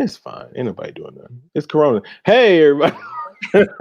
It's fine. Ain't nobody doing nothing. It's Corona. Hey, everybody. That's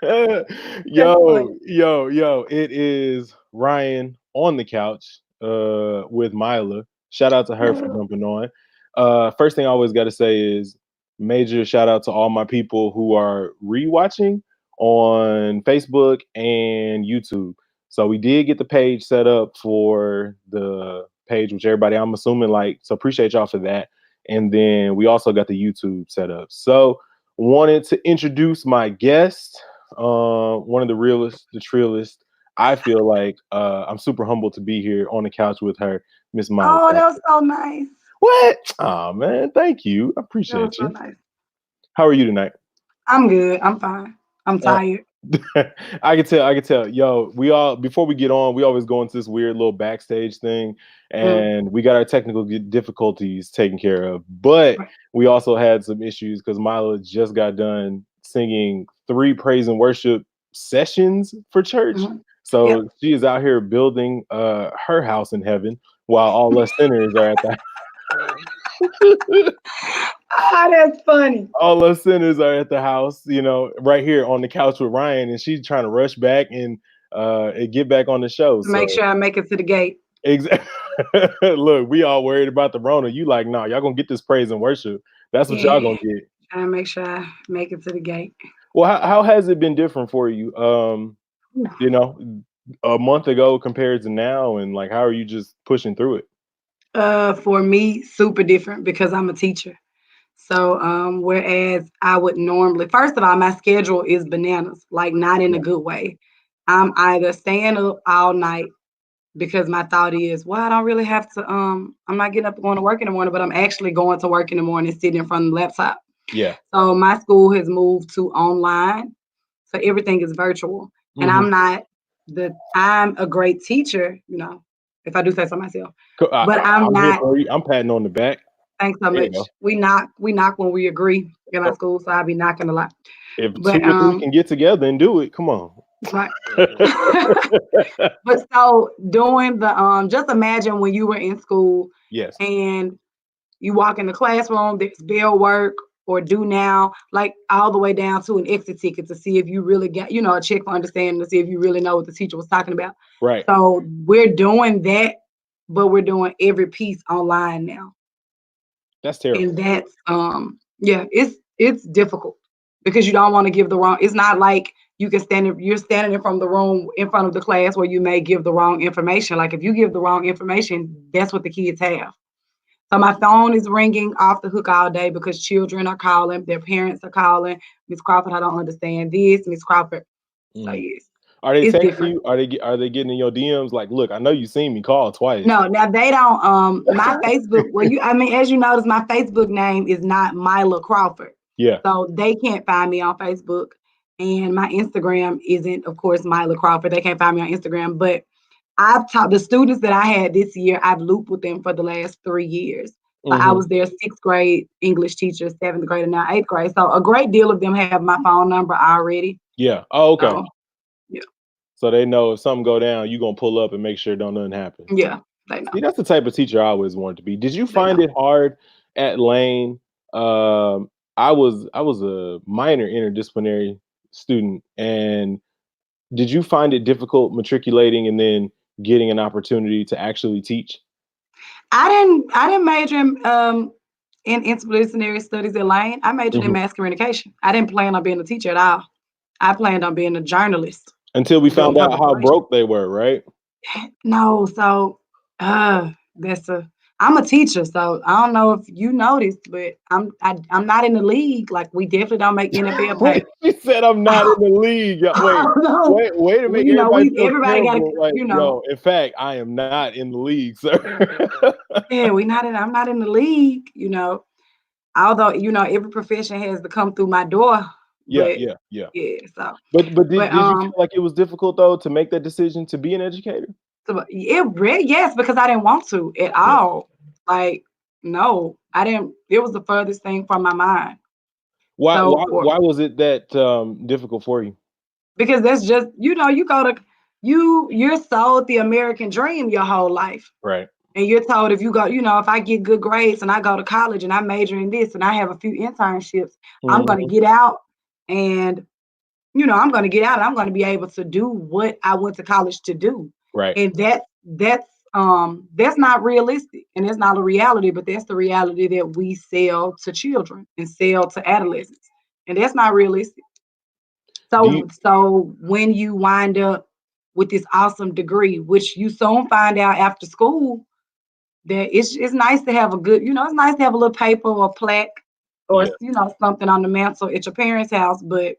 funny. Yo. It is Ryan on the couch with Mila. Shout out to her for Yeah. jumping on. First thing I always got to say is major shout out to all my people who are rewatching on Facebook and YouTube. So we did get the page set up for the page, which everybody I'm assuming like. So appreciate y'all for that. And then we also got the YouTube set up. So wanted to introduce my guest, one of the realest, the trillest. I feel like I'm super humbled to be here on the couch with her, Miss Miley. Oh, that was so nice. What? Oh man, thank you. I That was appreciate so you. nice. How are you tonight? I'm good. I'm fine. I'm Uh, tired. I can tell. I can tell. Yo, we all before we get on, we always go into this weird little backstage thing, Mm. and we got our technical difficulties taken care of. But Right. we also had some issues because Mila just got done singing 3 praise and worship sessions for church. Mhm. Yep. So she is out here building her house in heaven, while all us sinners are at the Ah, that's funny. all us sinners are at the house, right here on the couch with Ryan, and she's trying to rush back and get back on the show. To make So sure I make it to the gate. exactly, look, we all worried about the Rona. You like, nah, y'all gonna get this praise and worship. That's what y'all Yeah. gonna get. Trying to make sure I make it to the gate. Well, how has it been different for you? You know, a month ago compared to now, and like, how are you just pushing through it? For me, super different because I'm a teacher. So, whereas I would normally, first of all, my schedule is bananas, like not in a Yeah, good way. I'm either staying up all night because my thought is, well, I don't really have to, I'm not getting up and going to work in the morning, but I'm actually going to work in the morning, sitting in front of the laptop. yeah. So my school has moved to online. So everything is virtual. And Hmm. I'm a great teacher, if I do say so myself, but I'm I'm here not. for you. I'm patting on the back. Thanks so There you much. go. We knock when we agree in our school, so I'll be knocking a lot. If two But or three can get together and do it, come on. right. But so doing the just imagine when you were in school Yes. and you walk in the classroom, there's bell work or do now, like all the way down to an exit ticket to see if you really got, a check for understanding to see if you really know what the teacher was talking about. Right. So we're doing that, but we're doing every piece online now. That's terrible. And that's yeah, it's difficult because you don't want to give the wrong. It's not like you're standing in front of the room in front of the class where you may give the wrong information. Like if you give the wrong information, that's what the kids have. So my phone is ringing off the hook all day because children are calling, their parents are calling. Miss Crawford, I don't understand this. Miss Crawford. So Mhm. yes, Are they it's texting different. you? Are they getting in your DMs? Like, look, I know you seen me call twice. No, now they don't. My Facebook. Well, I mean, as you notice, my Facebook name is not Mila Crawford, Yeah. so they can't find me on Facebook, and my Instagram isn't, of course, Mila Crawford. They can't find me on Instagram, but I've taught the students that I had this year. I've looped with them for the last 3 years. So I Hmm. was their sixth grade English teacher, seventh grade, and now eighth grade. So a great deal of them have my phone number already. Yeah. Oh, okay. So yeah, So they know if something go down, you gonna pull up and make sure don't nothing happen. yeah, they See, know. that's the type of teacher I always wanted to be. Did you They find know. it hard at Lane? I was a minor interdisciplinary student, and did you find it difficult matriculating and then getting an opportunity to actually teach? I didn't major in interdisciplinary studies at Lane. I majored in Mhm. mass communication. I didn't plan on being a teacher at all. I planned on being a journalist, Until we doing found out public how relations. broke they were, right? No, so that's a I'm a teacher, so I don't know if you noticed, but I'm not in the league. Like we definitely don't make NFL Wait, pay. she said I'm not in the league. Wait, No, way to make we everybody feel everybody got to, terrible. Like, yo, in fact, I am not in the league, sir. yeah, I'm not in the league. Although every profession has to come through my door, Yeah, but yeah, yeah. yeah, so But did but did you feel like it was difficult though to make that decision to be an educator? yes, because I didn't want to at Yeah. all. Like no, I didn't. It was the furthest thing from my mind. Why So why for why was it that difficult for you? because that's just you go to you're sold the American dream your whole life. Right. And you're told if you go, if I get good grades and I go to college and I major in this and I have a few internships, I'm going to Mhm. get out and I'm going to get out and I'm going to be able to do what I went to college to do. Right. And that's not realistic and that's not a reality, but that's the reality that we sell to children and sell to adolescents. And that's not realistic. Do you So when you wind up with this awesome degree, which you soon find out after school, that it's nice to have a good, it's nice to have a little paper or plaque or Yeah, something on the mantle at your parents' house, but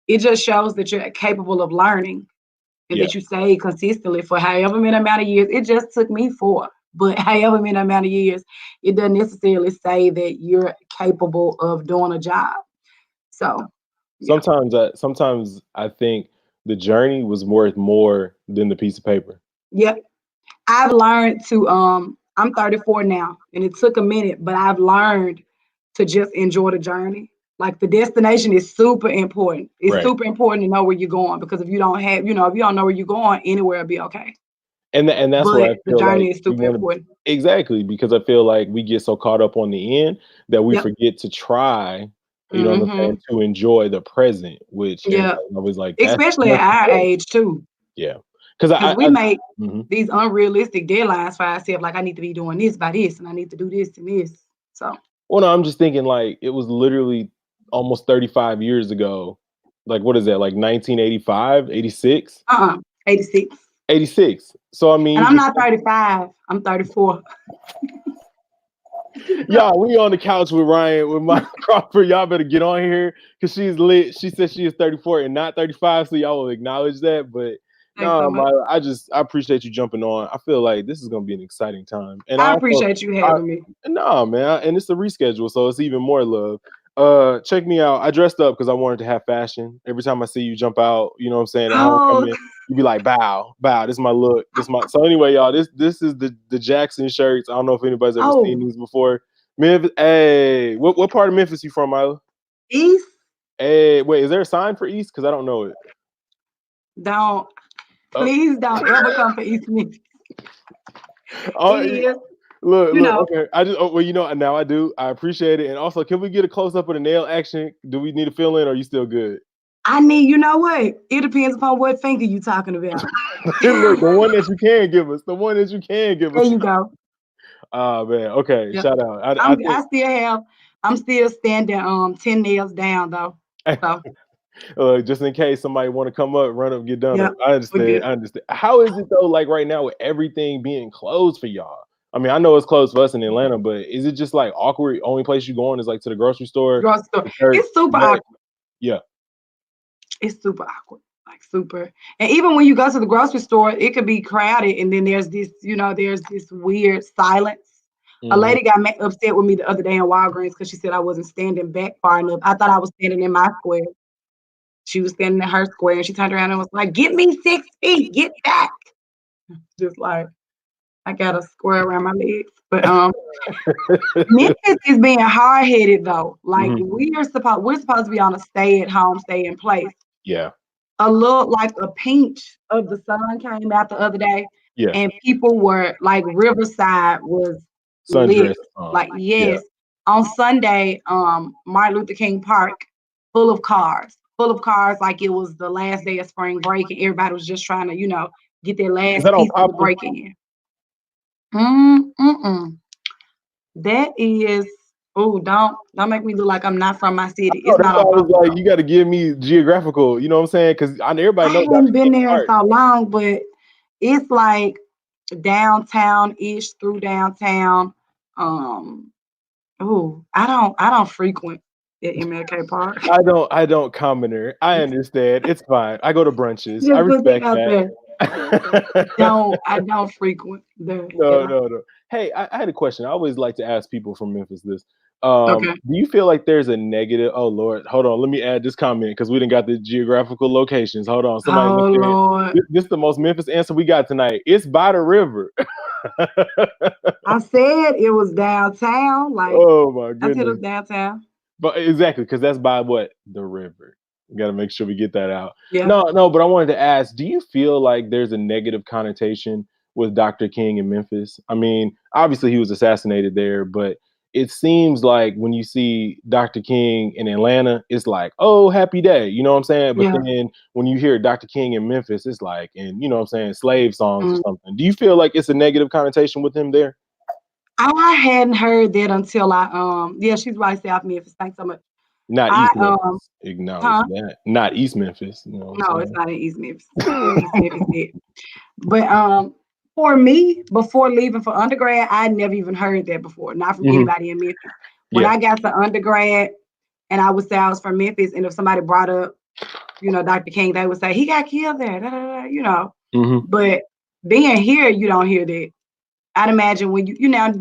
it just shows that you're capable of learning and yeah. that you stay consistently for however many amount of years. It just took me 4, but however many amount of years, it doesn't necessarily say that you're capable of doing a job. So yeah. Sometimes I think the journey was worth more than the piece of paper. Yep. I've learned to I'm 34 now and it took a minute, but I've learned to just enjoy the journey. Like the destination is super important. It's Right. super important to know where you're going because if you don't have, if you don't know where you're going, anywhere will be okay. And that's where But I the feel like journey is we super wanna important. exactly, because I feel like we get so caught up on the end that we Yep. forget to try, you know what I'm saying, Hmm. to enjoy the present, which Yeah. everybody's always like, "That's the Especially at most our important." age too. Yeah, 'cause Because we I make mhm. these unrealistic deadlines for ourselves. Like I need to be doing this by this and I need to do this and this. So Well, no, I'm just thinking like it was literally almost 35 years ago. Like, what is that, like 1985, 86? 86. 86. So, I mean, And you I'm just not 35. I'm 34. y'all, we on the couch with Ryan, with my Crawford. Y'all better get on here because she's lit. She said she is 34 and not 35, so y'all will acknowledge that. But Thanks so no, much. I appreciate you jumping on. I feel like this is gonna be an exciting time. And I I also appreciate you I having me. no man, and it's a reschedule, so it's even more love. Check me out. I dressed up because I wanted to have fashion. Every time I see you jump out, you know what I'm saying, at Oh, homecoming, you be like, bow, bow. This is my look. This my so anyway, y'all. This is the Jackson shirts. I don't know if anybody's ever seen oh, these before. Memphis. Hey, what part of Memphis you from, Mila? East, Hey, wait, is there a sign for East? Because I don't know it. don't, Oh, please don't ever come for East Memphis. It oh, is, look, you look. know, Okay, I just well, now I do. I appreciate it. And also, can we get a close up of the nail action? Do we need to fill in? Or are you still good? I need, you know what? It depends upon what finger you talking about. Look, the one that you can give us. The one that you can give There us. you go. Oh man. Okay. Yep. Shout out. I think. I'm still standing 10 nails down though. So Just in case somebody want to come up, run up, get done up. yep, I we're understand. good. I understand. How is it though? Like right now with everything being closed for y'all. I mean, I know it's closed for us in Atlanta, but is it just like awkward? Only place you going is like to the grocery store, Grocery store. the church, It's super back. awkward. Yeah. It's super awkward. Like super. And even when you go to the grocery store, it could be crowded and then there's this weird silence. A Hmm. lady got upset with me the other day in Walgreens because she said I wasn't standing back far enough. I thought I was standing in my square. She was standing in her square and she turned around and was like, "Give me 6 feet, get back." Just like I got a square around my legs. But Memphis is being hard headed though. Like Hmm. we're supposed to be on a stay at home, stay in place. Yeah. A little like a pinch of the sun came out the other day, Yeah. and people were like Riverside was lit. Sundress. Like Yeah. yes, on Sunday, Martin Luther King Park, full of cars, like it was the last day of spring break, and everybody was just trying to, get their Is last that on piece of the Poplar? break in. Mm-mm. That is, oh, don't make me look like I'm not from my city. Oh, It's that's not why on I was Poplar like, though. you got to give me geographical. You know what I'm saying? Because I everybody knows Dr. hadn't been King there in Park. so long, but it's like downtown-ish through downtown. Um, I don't frequent at MLK Park. I don't commenter. I understand. It's fine. I go to brunches. I Just put that respect out that. there. I don't frequent there at No, all. no, no. Hey, I had a question. I always like to ask people from Memphis this. Okay. Do you feel like there's a negative? Oh Lord, hold on. Let me add this comment because we didn't got the geographical locations. Hold on. Somebody in Oh the chat. Lord. This is the most Memphis answer we got tonight. It's by the river. I said it was downtown. Like Oh my I said it was goodness. downtown. But exactly, because that's by what? The river. We got to make sure we get that out. Yeah. No, no, but I wanted to ask, do you feel like there's a negative connotation with Dr. King in Memphis. I mean, obviously he was assassinated there, but it seems like when you see Dr. King in Atlanta, it's like, oh, happy day. You know what I'm saying? But Yeah. then when you hear Dr. King in Memphis, it's like, and you know what I'm saying, slave songs or Mm. something. Do you feel like it's a negative connotation with him there? I hadn't heard that until yeah, she's right, South Memphis. Thanks so much. Not I East Memphis. Acknowledge huh? that. Not East Memphis. You know No, it's what not in East Memphis. Where I'm East Memphis at? But for me, before leaving for undergrad, I never even heard that before, not from saying? anybody in Memphis. When Yeah. I got to undergrad and I would say I was from Memphis, and if somebody brought up, Dr. King, they would say he got killed there, da, da, da. Hmm. But being here, you don't hear that. I'd imagine when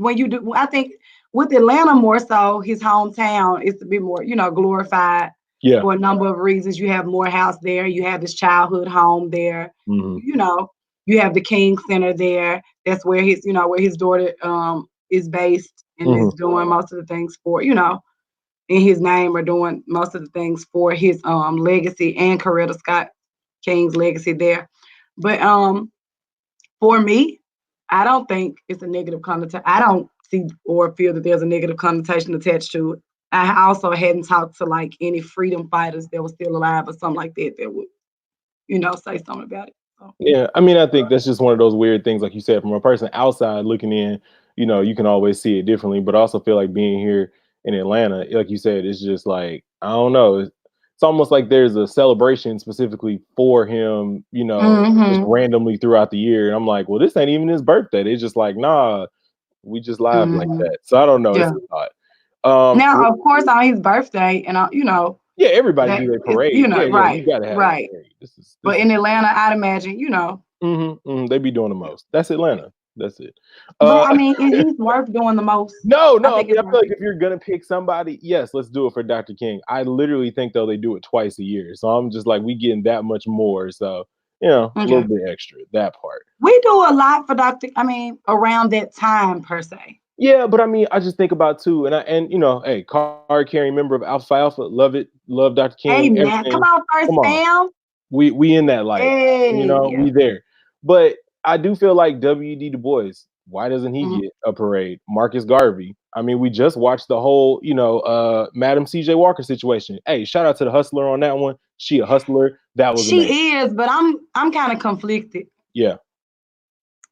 when you do, I think with Atlanta more so, his hometown is a bit more, glorified Yeah. for a number of reasons. You have more house there, you have this childhood home there, Hmm. you know, you have the King Center there. That's where where his daughter is based and is Hmm. doing most of the things for, in his name, are doing most of the things for his legacy and Coretta Scott King's legacy there. But for me, I don't think it's a negative connotation. I don't see or feel that there's a negative connotation attached to it. I also hadn't talked to like any freedom fighters that were still alive or something like that that would, say something about it. So, Yeah, I mean, I think that's just one of those weird things, like you said, from a person outside looking in. You can always see it differently, but I also feel like being here in Atlanta, like you said, it's just like I don't know. It's almost like there's a celebration specifically for him, just hmm randomly throughout the year. And I'm like, well, this ain't even his birthday. It's just like, nah, we just live like hmm that. So I don't know. It's yeah. a thought. Now, of course, on his birthday, and Yeah, everybody that do their is, parade. Yeah, yeah, right, you gotta have that right. parade. This is But this is in Atlanta, I'd imagine, they be doing the yeah. most. That's Atlanta. That's it. But Uh I mean, he's worth doing the most. no, I no, I think mean it's I feel worth like it. if you're gonna pick somebody, yes, let's do it for Dr. King. I literally think though they do it twice a year. So I'm just like we getting that much more. So, a little Okay. bit extra, that part. We do a lot for around that time per se. Yeah, but I mean, I just think about too, hey, card carrying member of Alpha Alpha, love it, love Dr. Hey King, man, come everything. on, first Come on. fam. We in that life, Hey, yeah. we there. But I do feel like W.D. Du Bois, why doesn't he Mhm. get a parade? Marcus Garvey. I mean, we just watched the whole, Madam C.J. Walker situation. Hey, shout out to the hustler on that one. She a hustler. That was amazing. She is, but I'm kind of conflicted. Yeah.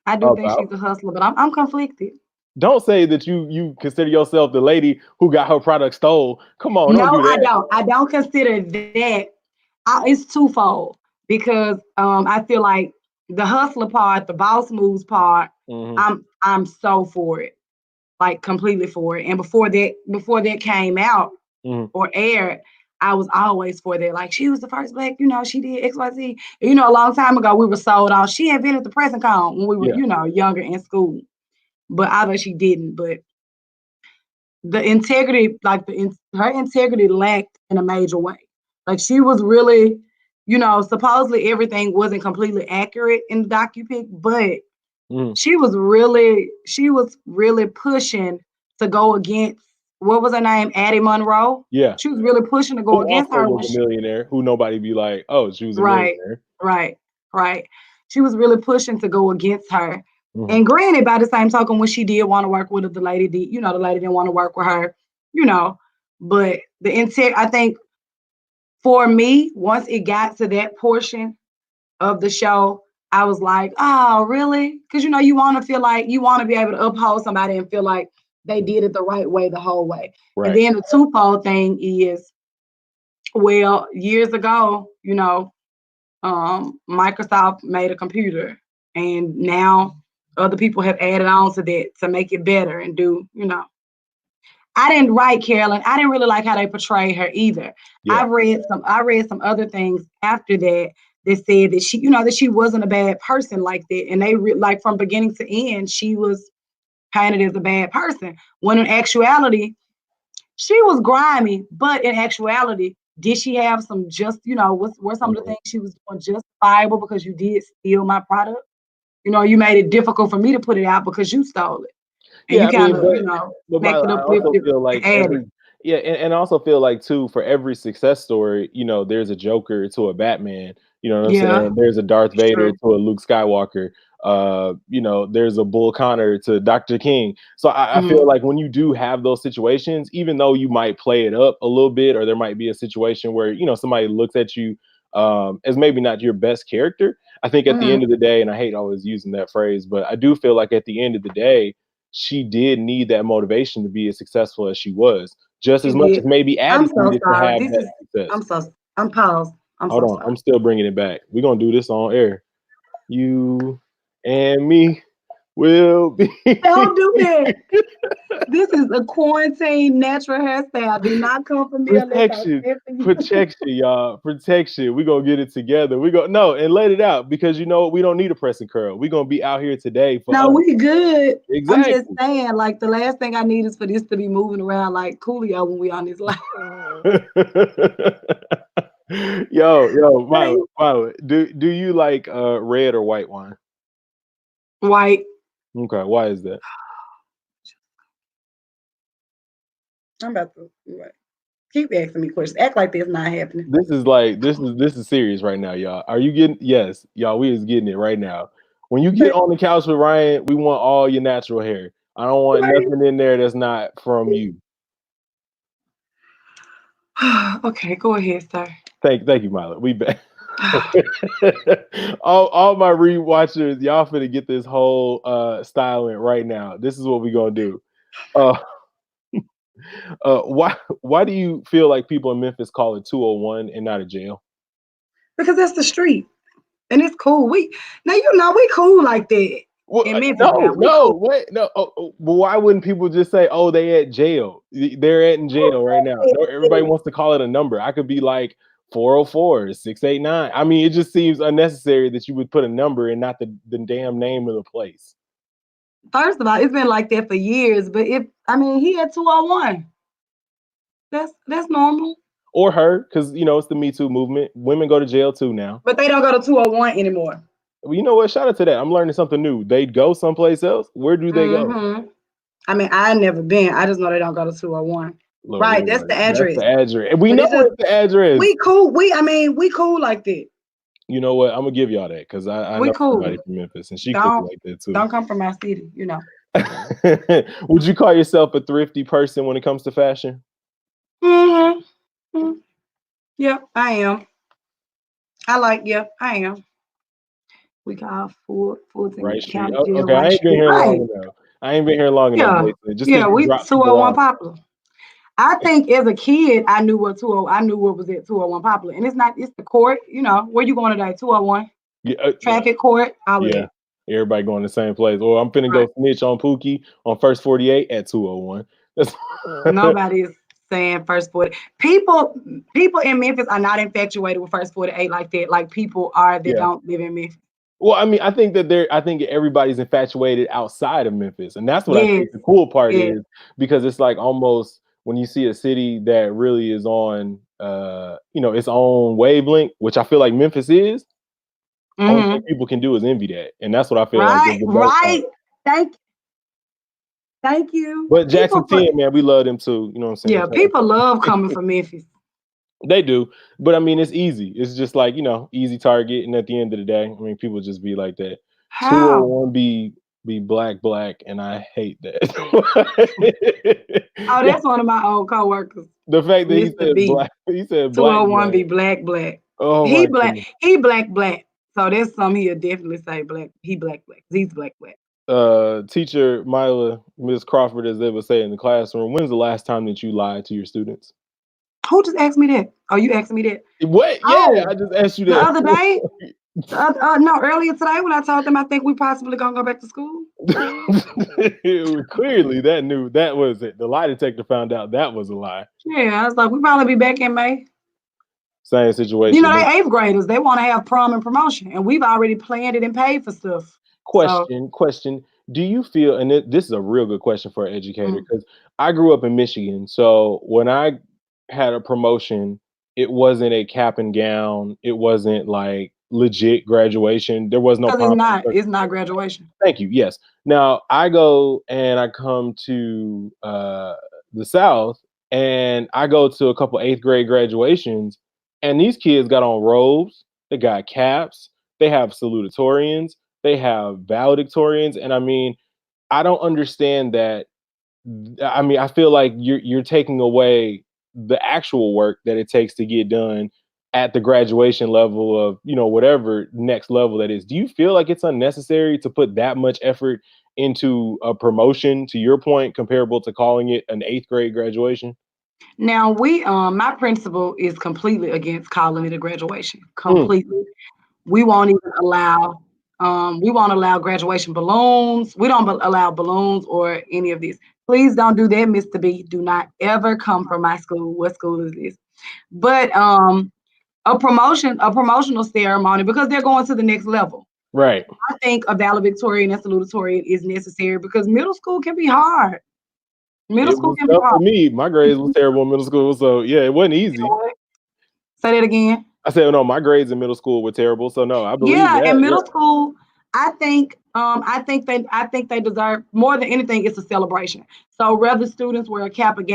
I do think About. she's a hustler, but I'm conflicted. Don't say that you consider yourself the lady who got her product stole. Come on, don't No, do I that. don't. I don't consider that. It's twofold because I feel like the hustler part, the boss moves part, Hmm. I'm so for it, like completely for it. And before that came out Hmm. or aired, I was always for that. Like she was the first black, she did XYZ. A long time ago we were sold on. She invented the pressing cone when we were, Yeah. younger in school. But either she didn't. But the integrity, like her integrity lacked in a major way. Like she was really, supposedly everything wasn't completely accurate in the docupic, but Hmm. she was really pushing to go against what was her name, Addie Monroe. Yeah. She was really pushing to Who go against also her was when a millionaire, who nobody be like, oh, she was a right, millionaire. right, right. She was really pushing to go against her. Hmm. And granted, by the same token, when she did want to work with her, the lady didn't want to work with her, you know. But I think for me, once it got to that portion of the show, I was like, oh, really? Because you want to feel like you want to be able to uphold somebody and feel like they did it the right way the whole way. And Right. then the twofold thing is, well, years ago, Microsoft made a computer, and now other people have added on to that to make it better and do. I didn't write Carolyn. I didn't really like how they portrayed her either. Yeah. I read some other things after that said that she wasn't a bad person like that, and like from beginning to end she was painted as a bad person. When in actuality, she was grimy, but in actuality, did she have some were some of the Mhm. things she was doing justifiable because you did steal my product? You made it difficult for me to put it out because you stole it. And Yeah, you I kind mean, of, but smacked it I up, flipped also it, feel and like added. and I also feel like too, for every success story, there's a Joker to a Batman. You know what I'm Yeah, saying? There's a Darth it's Vader true. to a Luke Skywalker. There's a Bull Connor to Dr. King. So I feel Mhm. like when you do have those situations, even though you might play it up a little bit, or there might be a situation where, somebody looks at you as maybe not your best character. I think at the end Mhm. of the day, and I hate always using that phrase, but I do feel like at the end of the day, she did need that motivation to be as successful as she was, just She as much did. as maybe I'm Addie so needed to sorry. have This that is. success. I'm paused. I'm Hold so on, sorry. I'm still bringing it back. We're gonna do this on air. You and me will be Don't do that. This is a quarantine natural hairstyle. Do not come for me unless I protection, send for you. protection, y'all, protection. We gonna get it together. We go no and let it out because you know what? We don't need a press and curl. We gonna be out here today for No, us. we good. I'm just Exactly. saying, like the last thing I need is for this to be moving around like Coolio when we on this live. Yo, Okay. Milo, do you like red or white wine? White. Okay, why is that? I'm about to right. Keep asking me questions. Act like this not happening. This is serious right now, y'all. Are you getting yes, y'all, we is getting it right now. When you get on the couch with Ryan, we want all your natural hair. I don't want Right. nothing in there that's not from you. Okay, go ahead, sir. Thank you, Milo. We back. all my rewatchers, y'all finna get this whole styling right now. This is what we gonna do. Uh why do you feel like people in Memphis call it 201 and not a jail? Because that's the street. And it's cool. We cool like that Well, in Memphis now. no, We no, cool. what? No, but why wouldn't people just say, "Oh, they at jail. They're at in jail right now." No, everybody wants to call it a number. I could be like 404, 689. I mean, it just seems unnecessary that you would put a number and not the damn name of the place First of all, it's been like that for years. But he had 201. That's normal. or her, because it's the Me Too movement. Women go to jail too now. But they don't go to 201 anymore. Well, you know what? Shout out to that. I'm learning something new. They'd go someplace else. Where do they go? Mm-hmm. I never been. I just know they don't go to 201. Right, that's Lord, the that's address. the address. And we But know it's just it's the address. we cool. We cool like that. You know what? I'm gonna give y'all that because I We know cool. somebody from Memphis and she cool Don't like that too. don't come from my city. Would you call yourself a thrifty person when it comes to fashion? Mm-hmm. Mm-hmm. Yep, I am. I am. We got Fulton Right Street. County Oh, Jail, okay, I Right ain't been Street. here Right. long enough. I ain't been here long enough, Yeah. basically. Just because Yeah, you we drop people 201 off. popular. I think as a kid, I knew what was at 201 popular. And it's the court. Where you going today? 201. Yeah, Traffic court, all of yeah. that. Everybody going to the same place. Or I'm finna Right. go snitch on Pookie on first 48 at 201. That's Nobody's saying first 40. People in Memphis are not infatuated with first 48 like that, like people are that yeah. don't live in Memphis. Well, I mean, I think everybody's infatuated outside of Memphis. And that's what I Yes, think the cool part yes. is because it's like almost when you see a city that really is on its own wavelength, which I feel like Memphis is, only thing Mm-hmm. people can do is envy that. And that's what I feel like is Right, the dope part. right. Thank thank you. But Jackson 10, man, we love them too. You know what I'm saying? Yeah, people love coming from Memphis. They do. But I mean, it's easy. It's just like, easy target. And at the end of the day, I mean, people just be like that. How? 201 be black, and I hate that. Oh, Yeah, that's one of my old coworkers, the fact that Mr. B. he said black 201 black. be black. Oh He my black, goodness. he black. So that's something he'll definitely say black. He black. He's black. Teacher Mila, Miss Crawford, as they would say in the classroom, when's the last time that you lied to your students? Who just asked me that? Oh, you asked me that. What? Yeah, Oh, I just asked you the that. other day, no, earlier today when I told them I think we possibly gonna go back to school. Clearly, that was it. The lie detector found out that was a lie. Yeah, I was like, we probably be back in May. Same situation. But They eighth graders. They want to have prom and promotion, and we've already planned it and paid for stuff. So, question: do you feel? And this is a real good question for an educator mm, because I grew up in Michigan. So when I had a promotion, it wasn't a cap and gown. It wasn't like legit graduation. There was no because prom. it's not graduation. Thank you. Yes. Now I go and I come to the South and I go to a couple eighth grade graduations, and these kids got on robes, they got caps, they have salutatorians. they have valedictorians, and I mean, I don't understand that. I mean, I feel like you're taking away the actual work that it takes to get done at the graduation level of, whatever next level that is. Do you feel like it's unnecessary to put that much effort into a promotion, to your point, comparable to calling it an eighth grade graduation? Now my principal is completely against calling it a graduation. Mm, Completely. We won't even allow we won't allow graduation balloons. We don't allow balloons or any of this. Please don't do that, Mr. B. Do not ever come from my school. What school is this? But a promotional ceremony because they're going to the next level. right. I think a valedictorian and salutatorian is necessary because middle school can be hard. Middle It school was can be tough hard. for me. My grades was terrible in middle school, so yeah, it wasn't You know easy. what? Say that again. I said, no, my grades in middle school were terrible, so no, I believe Yeah, in that. middle Yeah. school, I think they deserve more than anything. It's a celebration. So whether students wear a cap and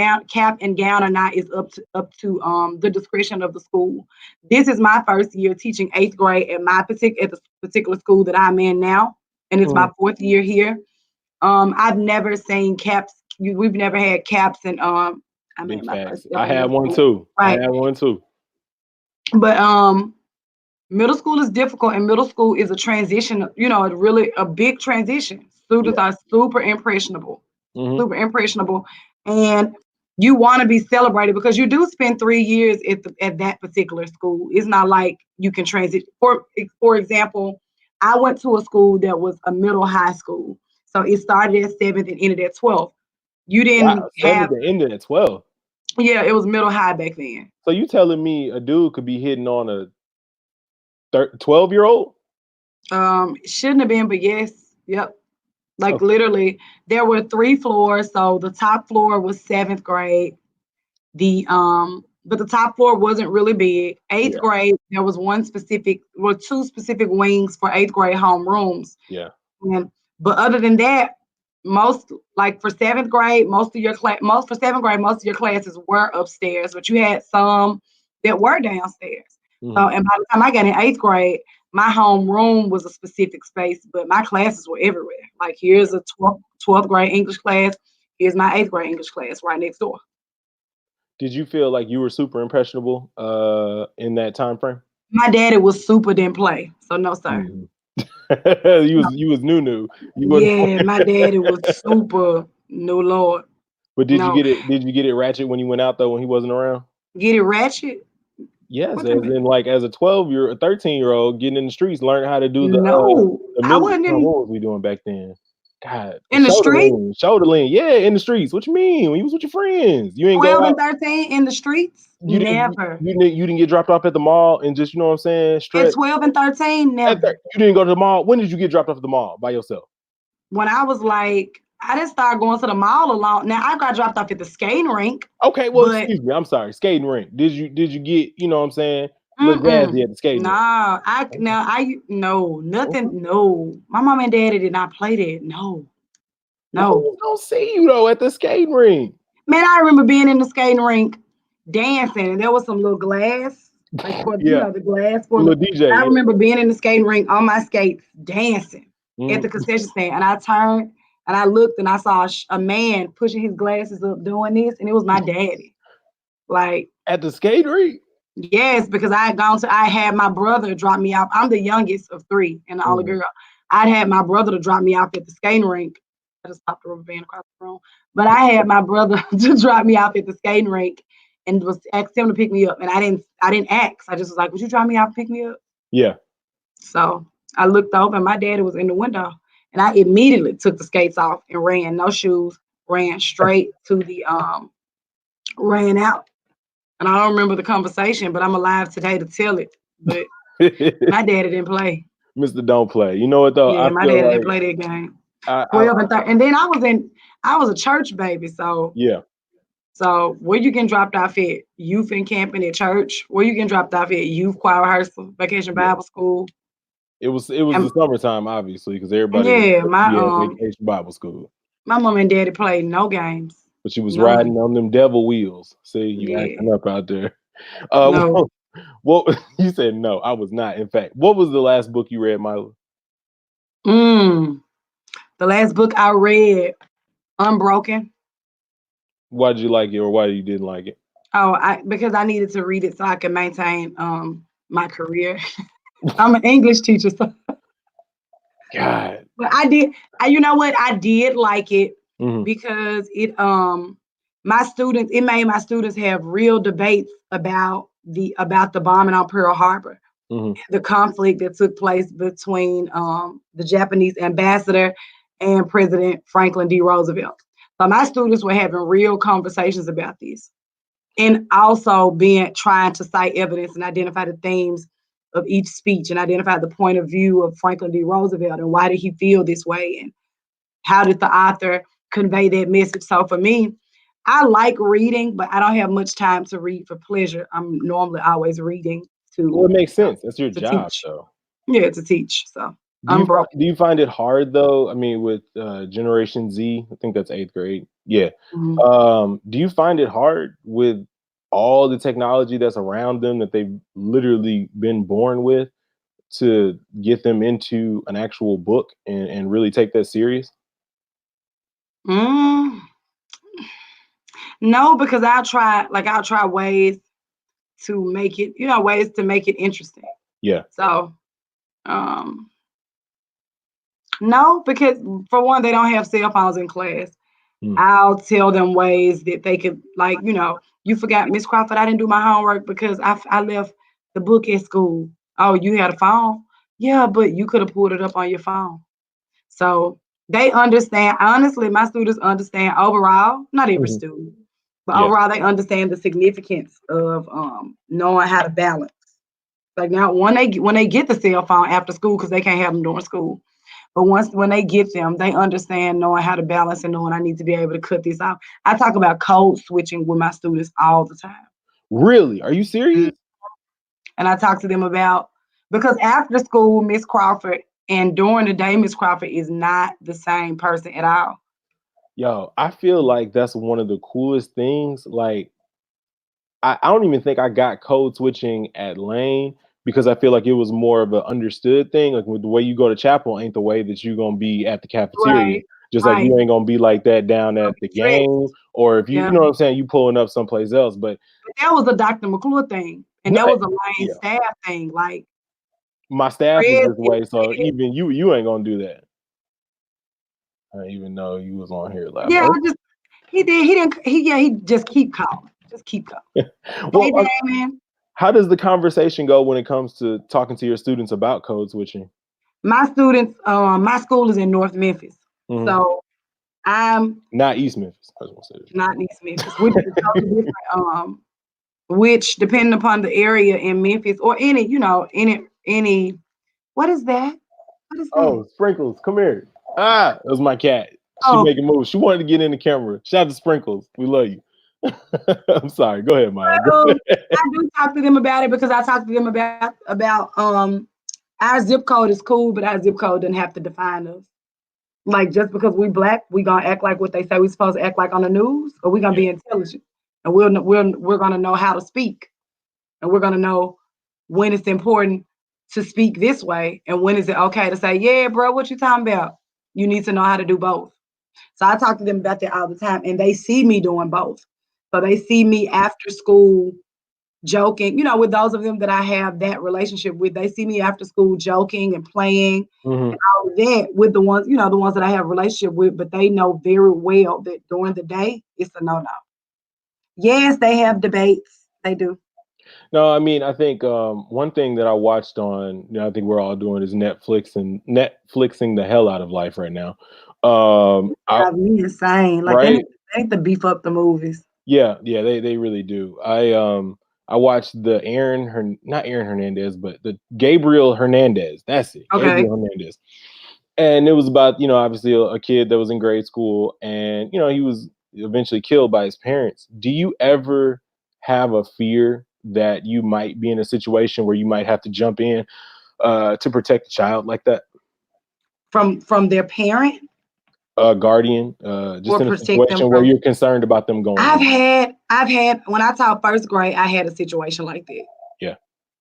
gown or not is up to the discretion of the school. This is my first year teaching eighth grade at the particular school that I'm in now, and it's my Mhm. fourth year here. I've never seen caps. We've never had caps, and I'm Big in my facts. first I had elementary one school, too. I right? had one too. But middle school is difficult, and middle school is a transition, a really a big transition. Students Yeah. are Hmm. super impressionable, and you want to be celebrated because you do spend 3 years at that particular school. It's not like you can transit. For example, I went to a school that was a middle high school, so it started at seventh and ended at 12th. You didn't Wow, have, seventh and ended at 12. yeah, it was middle high back then. So you telling me a dude could be hitting on a 12-year-old? Shouldn't have been, but yes, yep. Like Okay. literally, there were 3 floors. So the top floor was seventh grade. But the top floor wasn't really big. Eighth Yeah. grade, there was two specific wings for eighth grade homerooms. Yeah. And but other than that, most like for seventh grade, most of your classes were upstairs, but you had some that were downstairs. So Hmm. and by the time I got in eighth grade, my home room was a specific space, but my classes were everywhere. Like Yeah. here's a 12th grade English class, here's my eighth grade English class right next door. Did you feel like you were super impressionable in that time frame? My daddy was super didn't play, so no sir. Mhm. You was new. You wasn't. Yeah, my daddy was super no Lord. But did you No. get it? Did you get it ratchet when you went out though when he wasn't around? Get it ratchet? Yes, What you as mean? in like as a 12-year, a 13-year-old getting in the streets, learning how to do No. the I military. wasn't What in was we doing back then? God, the in the street, shoulder lean. Yeah, in the streets. What you mean? When you was with your friends, you ain't go 12 out. and 13 in the streets? Never. You didn't get dropped off at the mall and just, you know what I'm saying, At stretch. 12 and 13, never. You didn't go to the mall. When did you get dropped off at the mall by yourself? When I was like, I didn't start going to the mall alone. Now I got dropped off at the skating rink, Okay, well, but excuse me. I'm sorry. Skating rink. Did you get, you know what I'm saying, little mm-mm. jazzy at the skating rink? Nah, Okay, no, okay. nothing, no. My mom and daddy did not play that. No, Well, no. who was gonna see you though at the skating rink? Man, I remember being in the skating rink dancing, and there was some little glass, like for Yeah, the glass for the. little DJ. I Yeah. remember being in the skating rink on my skates dancing at the Mhm. concession stand, and I turned and I looked and I saw a man pushing his glasses up doing this, and it was my daddy. Like At the skating rink. yes, because I had my brother drop me off. I'm the youngest of three and the only Mhm. girl. I'd had my brother to drop me off at the skating rink. I just stopped the rubber band across the room. But I had my brother to drop me off at the skating rink and was asked him to pick me up. And I didn't ask. I just was like, would you drop me off and pick me up? Yeah. So I looked over and my daddy was in the window. And I immediately took the skates off and ran, no shoes, ran straight to the ran out. And I don't remember the conversation, but I'm alive today to tell it. But my daddy didn't play. Mr. Don't Play. You know what though? Yeah, I my feel daddy didn't like play that game. I 12 and 13. And then I was a church baby. So yeah. where you getting dropped off at? Youth and camping at church? Where you getting dropped off at? Youth choir rehearsal, vacation Yeah. Bible school. It was the And summertime, obviously, because everybody was yeah, supposed to be at vacation Bible school. my mom and daddy played no games. But she was None. riding on them devil wheels. See, you Yeah. acting up out there. No. What you said no, I was not. In fact, what was the last book you read, Milo? Mm. The last book I read, Unbroken. Why did you like it, or why you didn't like it? Oh, because I needed to read it so I could maintain my career. I'm an English teacher, so God. but you know what? I did like it Hmm. because it made my students have real debates about the bombing on Pearl Harbor, Hmm. the conflict that took place between the Japanese ambassador and President Franklin D. Roosevelt. So my students were having real conversations about this, and also being trying to cite evidence and identify the themes of each speech and identify the point of view of Franklin D. Roosevelt and why did he feel this way and how did the author convey that message. So for me, I like reading, but I don't have much time to read for pleasure. I'm normally always reading Well, to it makes sense. That's your to job, teach. though. Yeah, to teach. So Do you unbroken. do you find it hard though? I mean, with Generation Z, I think that's eighth grade. Yeah. Mhm. Do you find it hard with all the technology that's around them that they've literally been born with to get them into an actual book and really take that serious? Mm, no, because I'll try ways to make it, ways to make it interesting. Yeah. So um no, because for one, they don't have cell phones in class. Mm. I'll tell them ways that they could, like, you forgot, Miss Crawford, I didn't do my homework because I left the book at school. Oh, you had a phone? Yeah, but you could have pulled it up on your phone. So they understand. Honestly, my students understand overall, not every Mhm. student, but Yeah. overall, they understand the significance of knowing how to balance. Like now, when they get the cell phone after school, because they can't have them during school, but when they get them, they understand knowing how to balance and knowing I need to be able to cut this out. I talk about code switching with my students all the time. Really? Are you Mm. serious? And I talk to them about, because after school, Miss Crawford, and during the day, Miss Crawford is not the same person at all. Yo, I feel like that's one of the coolest things. Like, I don't even think I got code switching at Lane because I feel like it was more of an understood thing. Like with the way you go to chapel ain't the way that you're gonna be at the cafeteria. Right, Just like right. you ain't gonna be like that down Don't at be the game, stressed. or if you Yeah. know what I'm saying, you pulling up someplace else. But But that was a Dr. McClure thing, and no, that was a Lane yeah, staff thing. Like, my staff is Fred, this way, so even you ain't gonna do that. I didn't even know you was on here laughing. yeah, Oh, I just he did. He didn't. He just keep calling. Just keep calling. Hey, well, Damon. how does the conversation go when it comes to talking to your students about code switching? My students, my school is in North Memphis, Mhm. so I'm Not East Memphis. I just want not in East Memphis, which is to totally different. Which depending upon the area in Memphis or any what is that? What is that? Oh, Sprinkles, come here. Ah, that was my cat. She Oh, making moves. She wanted to get in the camera. Shout out to Sprinkles. We love you. I'm sorry. Go ahead, Maya. Go ahead. I do talk to them about it because I talk to them about our zip code is cool, but our zip code doesn't have to define us. Like just because we black, we gonna act like what they say we supposed to act like on the news, or we gonna Yeah. be intelligent, and we're gonna know how to speak, and we're gonna know when it's important to speak this way, and when is it okay to say, yeah, bro, what you talking about? You need to know how to do both. So I talk to them about that all the time, and they see me doing both. So they see me after school joking, with those of them that I have that relationship with, they see me after school joking and playing Mhm. all of that with the ones that I have a relationship with, but they know very well that during the day it's a no-no. Yes, they have debates. They do. No, I mean, I think one thing that I watched on, I think we're all doing is Netflixing the hell out of life right now. I Drive me insane. Like right, they need to beef up the movies. yeah, yeah, they really do. I watched the not Aaron Hernandez, but the Gabriel Hernandez. That's it, Okay. Gabriel Hernandez. And it was about, obviously a kid that was in grade school, and he was eventually killed by his parents. Do you ever have a fear that you might be in a situation where you might have to jump in to protect a child like that? From their parent A guardian, just or in a protect them situation where from. you're concerned about them going wrong. I've had when I taught first grade, I had a situation like that Yeah.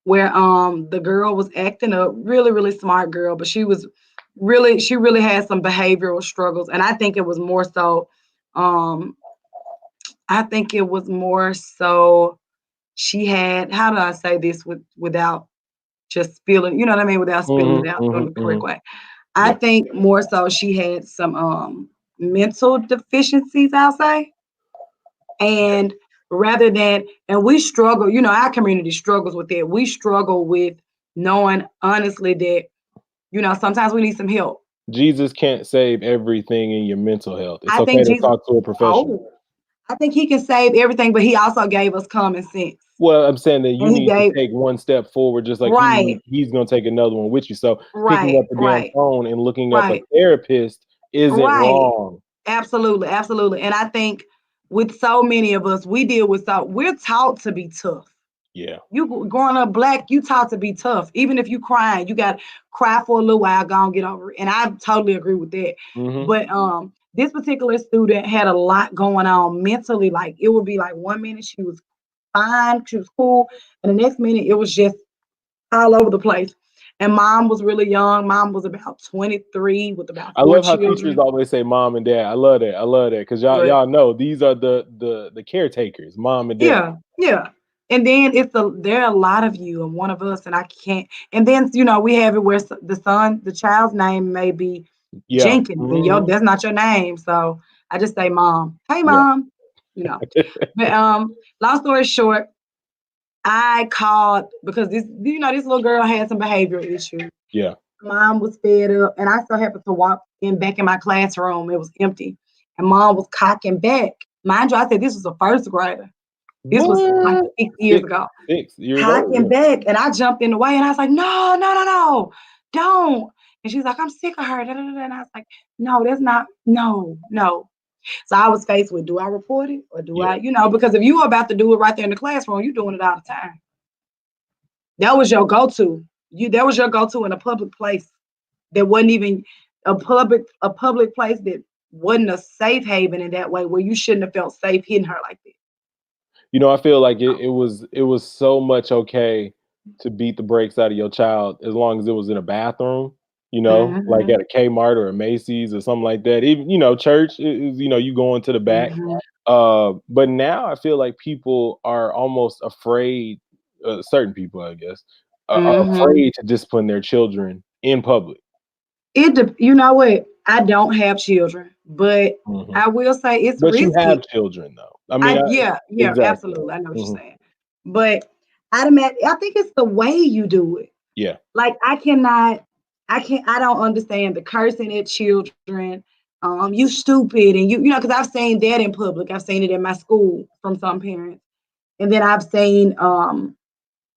where the girl was acting up, really, really smart girl, but she was really, she really had some behavioral struggles, and I think it was more so. Um, I think it was more so she had. How do I say this without just spilling? You know what I mean? Without spilling it Mhm, out, doing mhm, it the correct mhm. way. I Yeah. think more so she had some mental deficiencies. I'll say, and rather than and we struggle. You know, our community struggles with that. We struggle with knowing honestly that sometimes we need some help. Jesus can't save everything in your mental health. It's I okay think to Jesus. talk to a professional. Oh, I think he can save everything, but he also gave us common sense. Well, I'm saying that you And he need to gave take one step forward just like right, he's gonna take another one with you. So picking right, up the damn right, phone and looking up a right, therapist isn't right. wrong. Absolutely, absolutely. And I think with so many of us, we deal with we're taught to be tough. Yeah. You growing up black, you taught to be tough. Even if you crying, you got to cry for a little while, go and get over it. And I totally agree with that. Mhm. But this particular student had a lot going on mentally. Like it would be like 1 minute she was fine, she was cool, and the next minute it was just all over the place. And mom was really young. Mom was about 23 with about I four love how teachers children. always say mom and dad. I love that. I love that because But y'all know these are the caretakers, mom and dad. yeah, yeah. And then there are a lot of you and one of us, and I can't. And then we have it where the child's name may be Yeah. Jenkins, and Mhm. that's not your name. So I just say mom. Hey Yeah. mom. You know. But long story short, I called because this little girl had some behavioral issues. Yeah. Mom was fed up, and I so happened to walk in back in my classroom. It was empty, and mom was cocking back. Mind you, I said this was a first grader. This was like What? 6 years Six ago. 6 years old? Cocking Yeah. back, and I jumped in the way, and I was like, "No, no, no, no, don't!" And she's like, "I'm sick of her." Da, da, da, da. And I was like, "No, that's not. No, no." So I was faced with, do I report it or do Yeah. I, because if you were about to do it right there in the classroom, you're doing it all the time. That was your go-to. That was your go-to in a public place that wasn't even a public place that wasn't a safe haven in that way where you shouldn't have felt safe hitting her like that. I feel like it was so much okay to beat the brakes out of your child as long as it was in a bathroom, like Mhm, at a Kmart or a Macy's or something like that. Even, church is, you going to the back. mhm, But now I feel like people are almost afraid, certain people, I guess, are mhm. afraid to discipline their children in public. You know what? I don't have children, but Mhm. I will say it's But you have risky. children though. I mean, Yeah, yeah, exactly. absolutely. I know what Mhm. you're saying. But I think it's the way you do it. Yeah. Like I don't understand the cursing at children. You stupid, and because I've seen that in public. I've seen it in my school from some parents. And then I've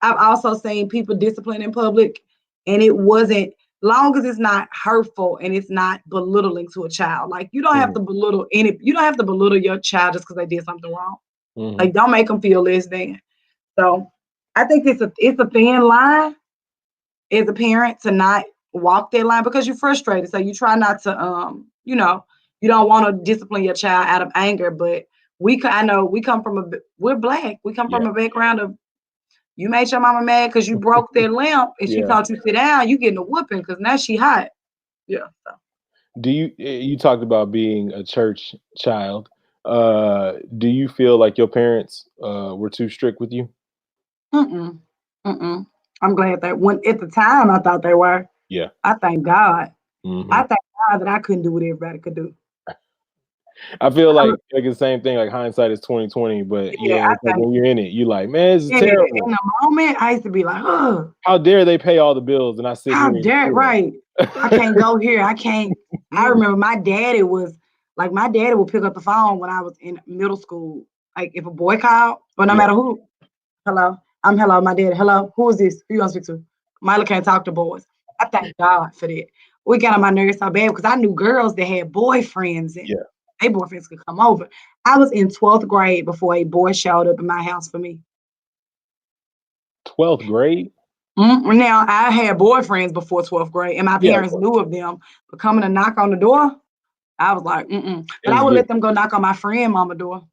also seen people discipline in public, and it wasn't long as it's not hurtful and it's not belittling to a child. Like you don't have Mhm. to belittle you don't have to belittle your child just because they did something wrong. Mhm. Like don't make them feel less than. So I think it's a thin line as a parent to not walk that line because you're frustrated. So you try not to you don't want to discipline your child out of anger, but I know we're black. We come Yeah. from a background of you made your mama mad because you broke that lamp and she Yeah. taught you to sit down, you getting a whooping because now she hot. Yeah. So. You talked about being a church child. Do you feel like your parents were too strict with you? Mm-mm. Mm-mm. I'm glad that when at the time I thought they were. Yeah. I thank God. I Mhm. thank God that I couldn't do what everybody could do. I feel I'm, like the same thing. Like hindsight is 2020, but yeah, yeah, I it's like think when you're in it, you like, man, this is in terrible. the moment I used to be like, oh, How dare they pay all the bills and I sit how here and dare chill? right. I can't go here. I can't. I remember my daddy would pick up the phone when I was in middle school. Like if a boy called, or no Yeah. matter who, hello, hello, my daddy. Hello, who is this? Who you want to speak to? Mila can't talk to boys. I thank God for that. We got on my nerves so bad because I knew girls that had boyfriends and Yeah. their boyfriends could come over. I was in 12th grade before a boy showed up in my house for me. 12th grade? Now I had boyfriends before 12th grade, and my Yeah, of parents course. knew of them. But coming to knock on the door, I was like, mm-mm. It But I was would let different. them go knock on my friend mama door.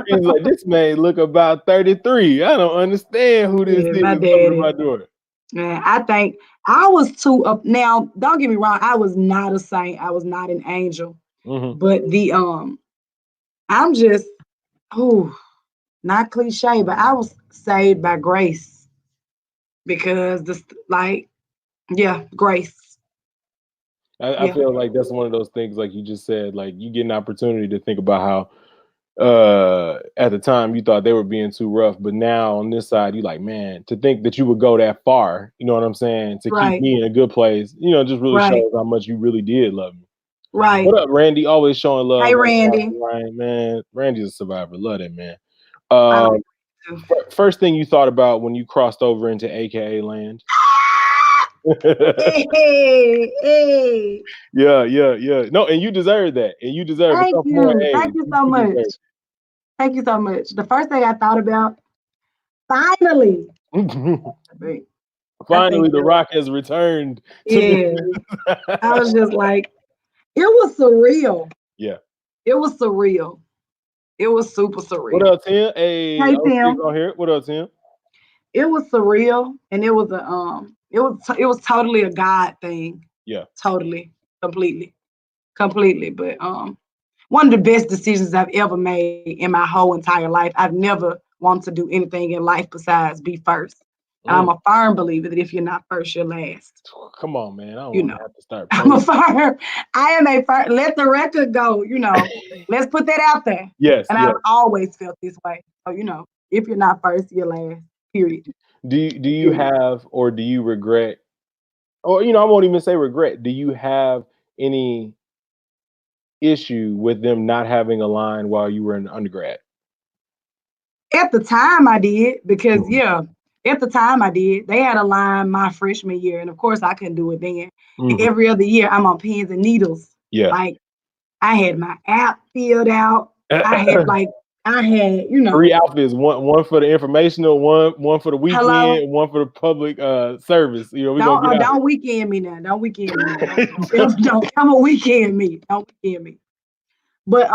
He's like, this man look about 33. I don't understand who this Yeah, my is coming to daddy. my door. Man, I think I was too up. Now, don't get me wrong, I was not a saint. I was not an angel. Hmm. But I'm just oh, not cliche, but I was saved by grace because this like yeah, grace. I Yeah, feel like that's one of those things, like you just said, like you get an opportunity to think about how at the time you thought they were being too rough, but now on this side you like, man, to think that you would go that far, you know what I'm saying, to keep right, me in a good place, just really right, shows how much you really did love me. right. What up, Randy? Always showing Hey, love on Randy. Ryan, man. Randy's a survivor. Love that man. I um like you too. First thing you thought about when you crossed over into AKA land? Hey, hey. Yeah, yeah, yeah. No, and you deserve that. And you deserve a Thank couple more you. A's. Thank you so You deserve much. Thank you so much. The first thing I thought about, finally, it. I think Finally, The Rock has returned to me. yeah. I was just like, it was surreal. Yeah. It was surreal. It was super What surreal. up, Tim? Hey, Hey I don't see you Tim, on here. What up, Tim? it was surreal, and it was totally a God thing, Yeah. totally, completely, completely. But one of the best decisions I've ever made in my whole entire life. I've never wanted to do anything in life besides be first, and I'm Mm. a firm believer that if you're not first, you're last. Come on, man. I don't You want to know, have to start I'm a praying. firm. I am a firm. Let the record go. Let's put that out there. Yes, And yes. I've always felt this way. So if you're not first, you're last. Period. Do you Period. have, or do you regret, or I won't even say regret. Do you have any issue with them not having a line while you were in undergrad? At the time, I did because Mhm. at the time I did. They had a line my freshman year, and of course I couldn't do it then. And Mhm. every other year, I'm on pins and needles. Yeah. Like I had my app filled out. I had like I had Three outfits, one for the informational, one for the hello. weekend, and one for the public service. We're gonna get out Don't weekend me now. Don't weekend me now. here. Don't come a weekend me. Don't weekend me. But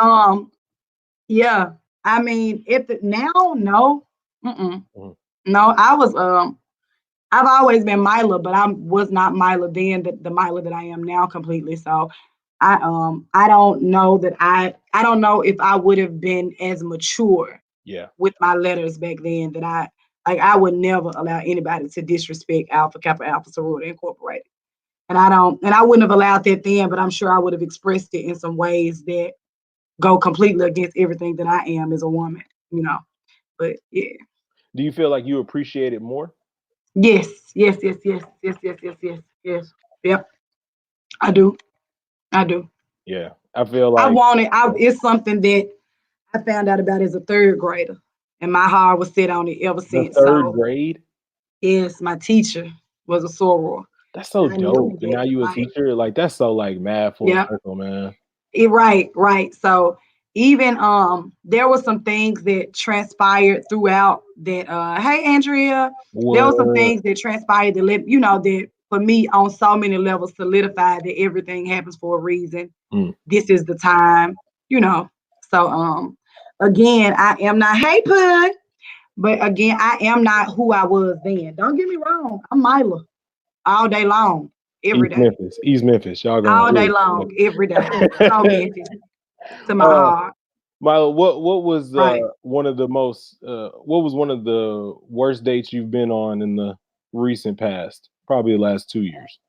yeah. I mean, if the, now, no, mm-mm. Mhm. No. I've always been Mila, but I was not Mila then. The Mila that I am now completely. So I don't know that I don't know if I would have been as mature Yeah. with my letters back then that I would never allow anybody to disrespect Alpha Kappa Alpha Sorority Incorporated. And I wouldn't have allowed that then, but I'm sure I would have expressed it in some ways that go completely against everything that I am as a woman, you know. But yeah. Do you feel like you appreciate it more? Yes, yes, yes, yes, yes, yes, yes, yes, yes. Yep, I do. I do. Yeah. I feel I like want it. It's something that I found out about as a third grader, and my heart was set on it ever the since. third So grade. yes, my teacher was a soror, That's and so I knew dope. And that. now you a Like, teacher. Like that's so like mad full yeah, circle, man. right, right. So even there were some things that transpired throughout that. Hey, Andrea, there were some What? things that transpired that let that for me on so many levels solidified that everything happens for a reason. Mm. This is the time, you know. So again, I am not hey pun, but again, I am not who I was then. Don't get me wrong. I'm Mila all day long, every East day, Memphis. East Memphis. Y'all going all day long, every day. So really. Memphis to my uh heart. Milo, what was Right. one of the most what was one of the worst dates you've been on in the recent past? Probably the last 2 years.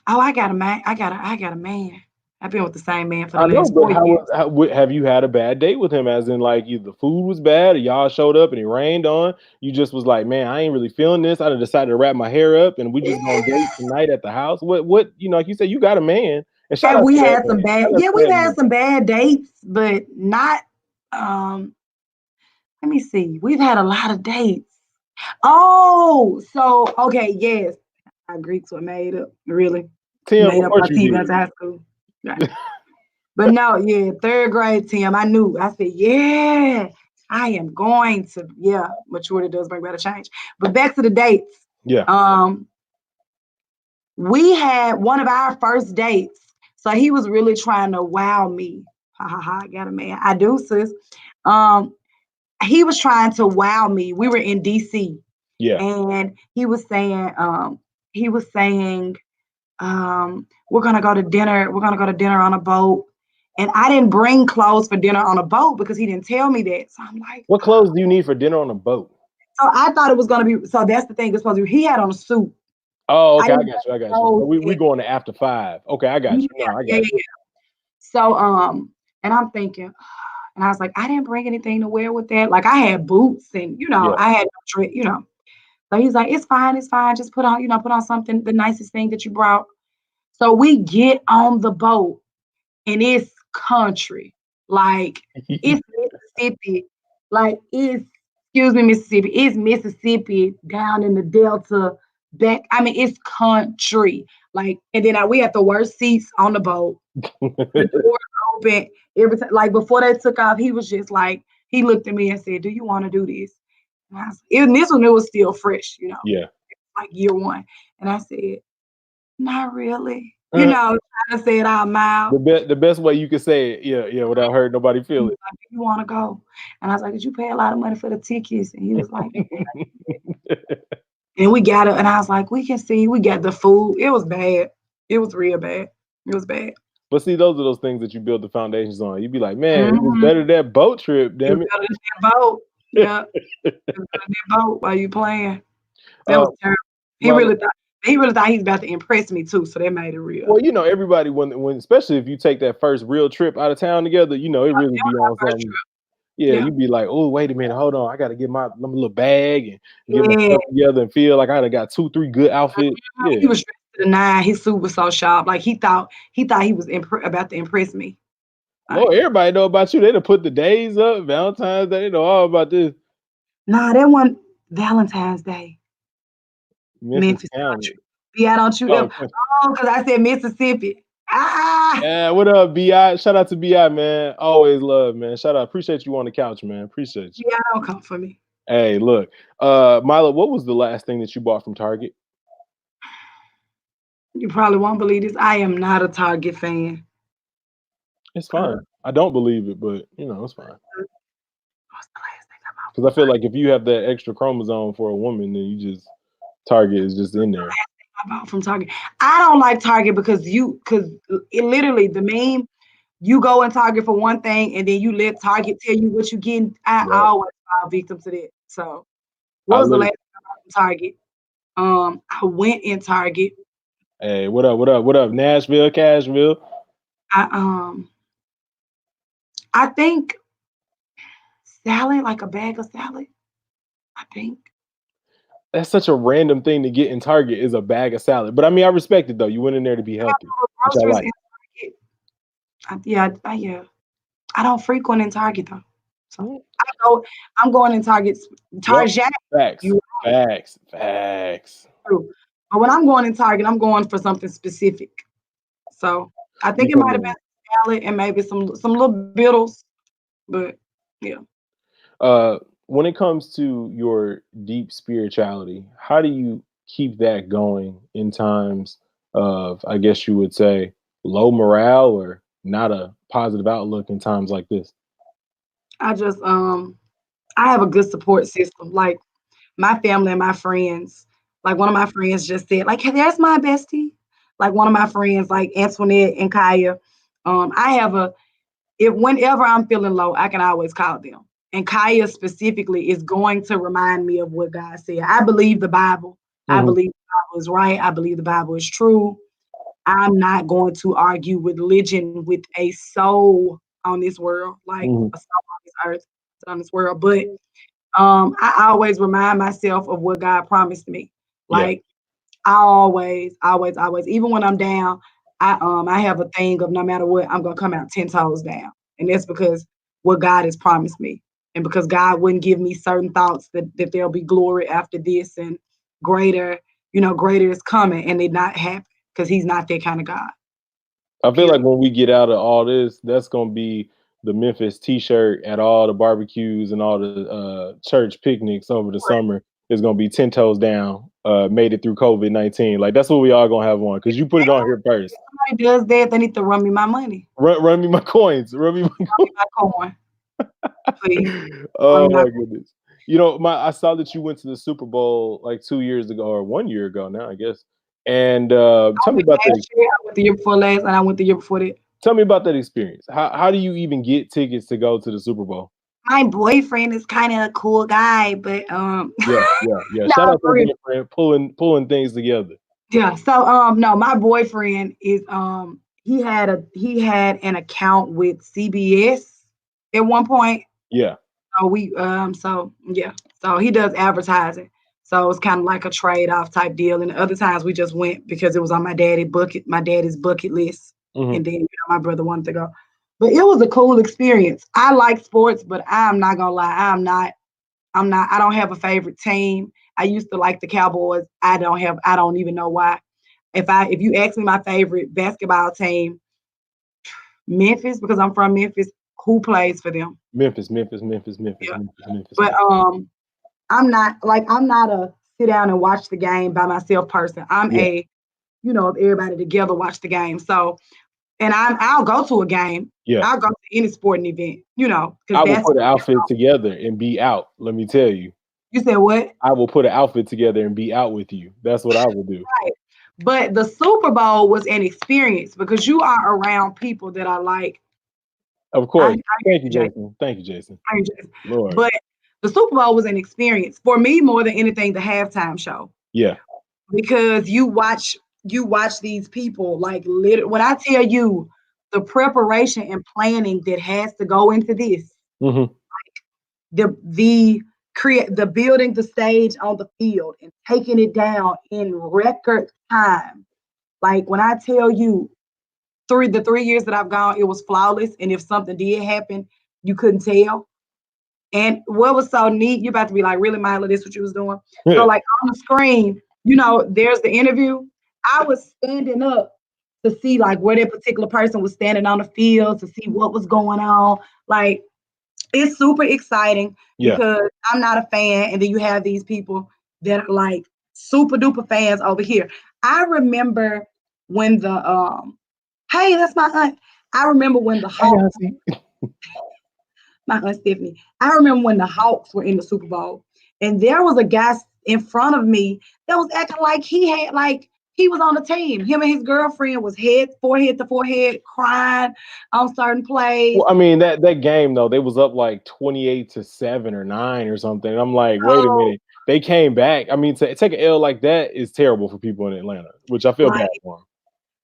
Oh, I got a man. I got a man. I've been with the same man for the I know, last but 4 years. have you had a bad date with him? As in, like, either the food was bad, or y'all showed up and it rained on. You just was like, man, I ain't really feeling this. I done decided to wrap my hair up, and we just gonna date tonight at the house. What like you said, you got a man, and shout Have out we to that had man. some bad? Shout out Yeah, to we've that had man. some bad dates, but not. Um, Let me see. We've had a lot of dates. Oh, so okay, yes. Our Greeks were made up, really. Tim, Made of up course our you teeth did. after high school. Right. But no, yeah, third grade, Tim, I knew. I said, yeah, I am going to, yeah, maturity does bring about a change. But back to the dates. Yeah. Um, we had one of our first dates. So he was really trying to wow me. Ha ha ha, I got a man. I do, sis. Um, he was trying to wow me. We were in DC Yeah. And he was saying, we're gonna go to dinner. We're gonna go to dinner on a boat. And I didn't bring clothes for dinner on a boat because he didn't tell me that. So I'm like, What clothes do you need for dinner on a boat? so I thought it was gonna be. So that's the thing. It's supposed to be. He had on a suit. Oh, I okay, I didn't got you. I got you. So know we that. going to after 5. Okay, I got Yeah, you. No, I yeah, got yeah, yeah. So and I'm thinking, and I was like, I didn't bring anything to wear with that. Like I had boots and you. Yeah. I had no dress. So he's like, it's fine, just put on, put on something, the nicest thing that you brought. So we get on the boat and it's country. Like it's Mississippi. Like it's excuse me, Mississippi. It's Mississippi down in the Delta back. I mean, it's country. Like, and then we had the worst seats on the boat. The doors open every time. Like before they took off, he was just like, he looked at me and said, "Do you want to do this?" And even this one, it was still fresh, Yeah. like year one. And I said, "Not really." Uh, Trying to say it out the loud. best way you can say it, yeah, without hurting nobody He feel was like, "Do you want to go?" And I was like, "Did you pay a lot of money for the tickets?" And he was like, it. and we got it. And I was like, "We can see, we got the food." It was bad. It was real bad. It was bad. But see, those are those things that you build the foundations on. You'd be like, man, it was Mhm. better that boat trip, It was damn it. better than that boat. Yeah, it was better than that boat while you playing. That uh, was terrible. He my really thought he really thought he was about to impress me too, so that made it real. Well, everybody when especially if you take that first real trip out of town together, it Yeah, really that be was on our first something. trip. Yeah, Yeah. you'd be like, oh, wait a minute, hold on, I got to get my little bag and get my Yeah. stuff together and feel like I done got 2, 3 good outfits. He Yeah. was dressed to the nine. His suit was so sharp. Like he thought he was about to impress me. Lord, Like, everybody know about you. They done put the days up, Valentine's Day, they know all about this. nah, that one Valentine's Day, Memphis Memphis County. country. Yeah, don't you ever? Oh, Oh, because I said Mississippi. Ah, yeah, what up, BI? Shout out to BI, man. Always love, man. Shout out. Appreciate you on the couch, man. Appreciate you. yeah, don't come for me. Hey, look. Mila, what was the last thing that you bought from Target? You probably won't believe this. I am not a Target fan. It's Uh, fine. I don't believe it, but it's fine. what's the last thing I bought Because from I feel Target? like if you have that extra chromosome for a woman, then Target is just in there. I bought from Target. I don't like Target because it literally the meme. You go in Target for one thing, and then you let Target tell you what you're getting. I Right. always fall victim to that. So, what I was the last literally, time I bought from Target? I went in Target. hey, what up? What up? What up? Nashville, Cashville. I I think salad, like a bag of salad. I think. That's such a random thing to get in Target is a bag of salad. But I mean, I respect it though. You went in there to be I got healthy, little which I groceries like. in Target. Yeah. I don't frequent in Target though. So Mm, I'm going in Yep. Target. Facts. You Facts. Facts. true. But when I'm going in Target, I'm going for something specific. So I think You it might have coming? been salad and maybe some little bittles, but yeah. When it comes to your deep spirituality, how do you keep that going in times of, I guess you would say, low morale or not a positive outlook in times like this? I just I have a good support system. Like my family and my friends. Like one of my friends just said, like, "Hey, there's my bestie." Like one of my friends, like Antoinette and Kaya. I have a if whenever I'm feeling low, I can always call them. And Kaya specifically is going to remind me of what God said. I believe the Bible. I Mhm. believe the Bible is right. I believe the Bible is true. I'm not going to argue religion with a soul on this world, like Mhm. a soul on this earth, on this world. But I always remind myself of what God promised me. Yeah, Like I always, even when I'm down, I have a thing of no matter what, I'm gonna come out 10 toes down. And that's because what God has promised me. And because God wouldn't give me certain thoughts that there'll be glory after this and greater, greater is coming and it not happen because he's not that kind of God. I feel like Period. when we get out of all this, that's gonna be the Memphis T-shirt at all the barbecues and all the church picnics over the summer is gonna be 10 toes down. Made it through COVID-19. Like that's what we all gonna have on because you put it on here If first. somebody does that, they need to run me my money. Run me my coins. Run me my Run me coins. my coin, please. Run Oh me my my goodness. I saw that you went to the Super Bowl like 2 years ago or 1 year ago now, I guess. And I tell me went about that. last year, I went the year before last, and I went the year before that. Tell me about that experience. How do you even get tickets to go to the Super Bowl? My boyfriend is kind of a cool guy, but Yeah, yeah, yeah. no, Shout out to for the real. boyfriend pulling things together. Yeah. So no, my boyfriend is he had an account with CBS at one point. Yeah, So so yeah. So he does advertising. So it's kind of like a trade-off type deal. And other times we just went because it was on my daddy's bucket list. hmm And then my brother wanted to go. But it was a cool experience. I like sports, but I'm not gonna lie, I don't have a favorite team. I used to like the Cowboys. I don't even know why. If you ask me my favorite basketball team, Memphis, because I'm from Memphis, who plays for them? Memphis, Memphis, Memphis, Memphis, Yeah. Memphis, Memphis. But I'm not a sit down and watch the game by myself person. I'm Yeah, everybody together watch the game. So and I'll go to a game. yeah. I'll go to any sporting event, because I will that's put an outfit together and be out. Let me tell you, you said what? I will put an outfit together and be out with you. That's what I will do. Right. But the Super Bowl was an experience because you are around people that are like, Of I course. hear Thank you, you, Jay. Jason. Thank you, Jason. I hear you, Jay. Lord. But the Super Bowl was an experience for me more than anything. The halftime show Yeah. because you watch these people like when I tell you the preparation and planning that has to go into this, hmm the create the building the stage on the field and taking it down in record time. Like when I tell you the 3 years that I've gone, it was flawless. And if something did happen, you couldn't tell. And what was so neat, you're about to be like, really, Mila, this what you was doing? So like on the screen, there's the interview. I was standing up to see like where that particular person was standing on the field to see what was going on. Like it's super exciting yeah. because I'm not a fan, and then you have these people that are like super duper fans over here. I remember when the hey, that's my aunt. I remember when the Hey, Hawks, Auntie. my aunt Stephanie. I remember when the Hawks were in the Super Bowl, and there was a guy in front of me that was acting like he was on the team. Him and his girlfriend was forehead to forehead, crying on certain plays. Well, I mean that game though, they was up like 28-7 or 9 or something. And I'm like, wait a So minute. They came back. I mean, to take an L like that is terrible for people in Atlanta, which I feel bad like, for them.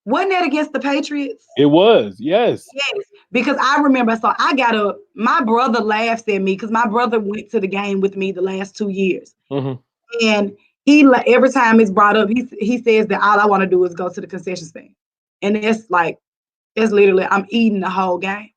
wasn't that against the Patriots? It was, yes. Yes, because I remember. So my brother laughs at me because my brother went to the game with me the last 2 years, hmm and every time it's brought up, he says that all I want to do is go to the concession stand, and it's literally I'm eating the whole game.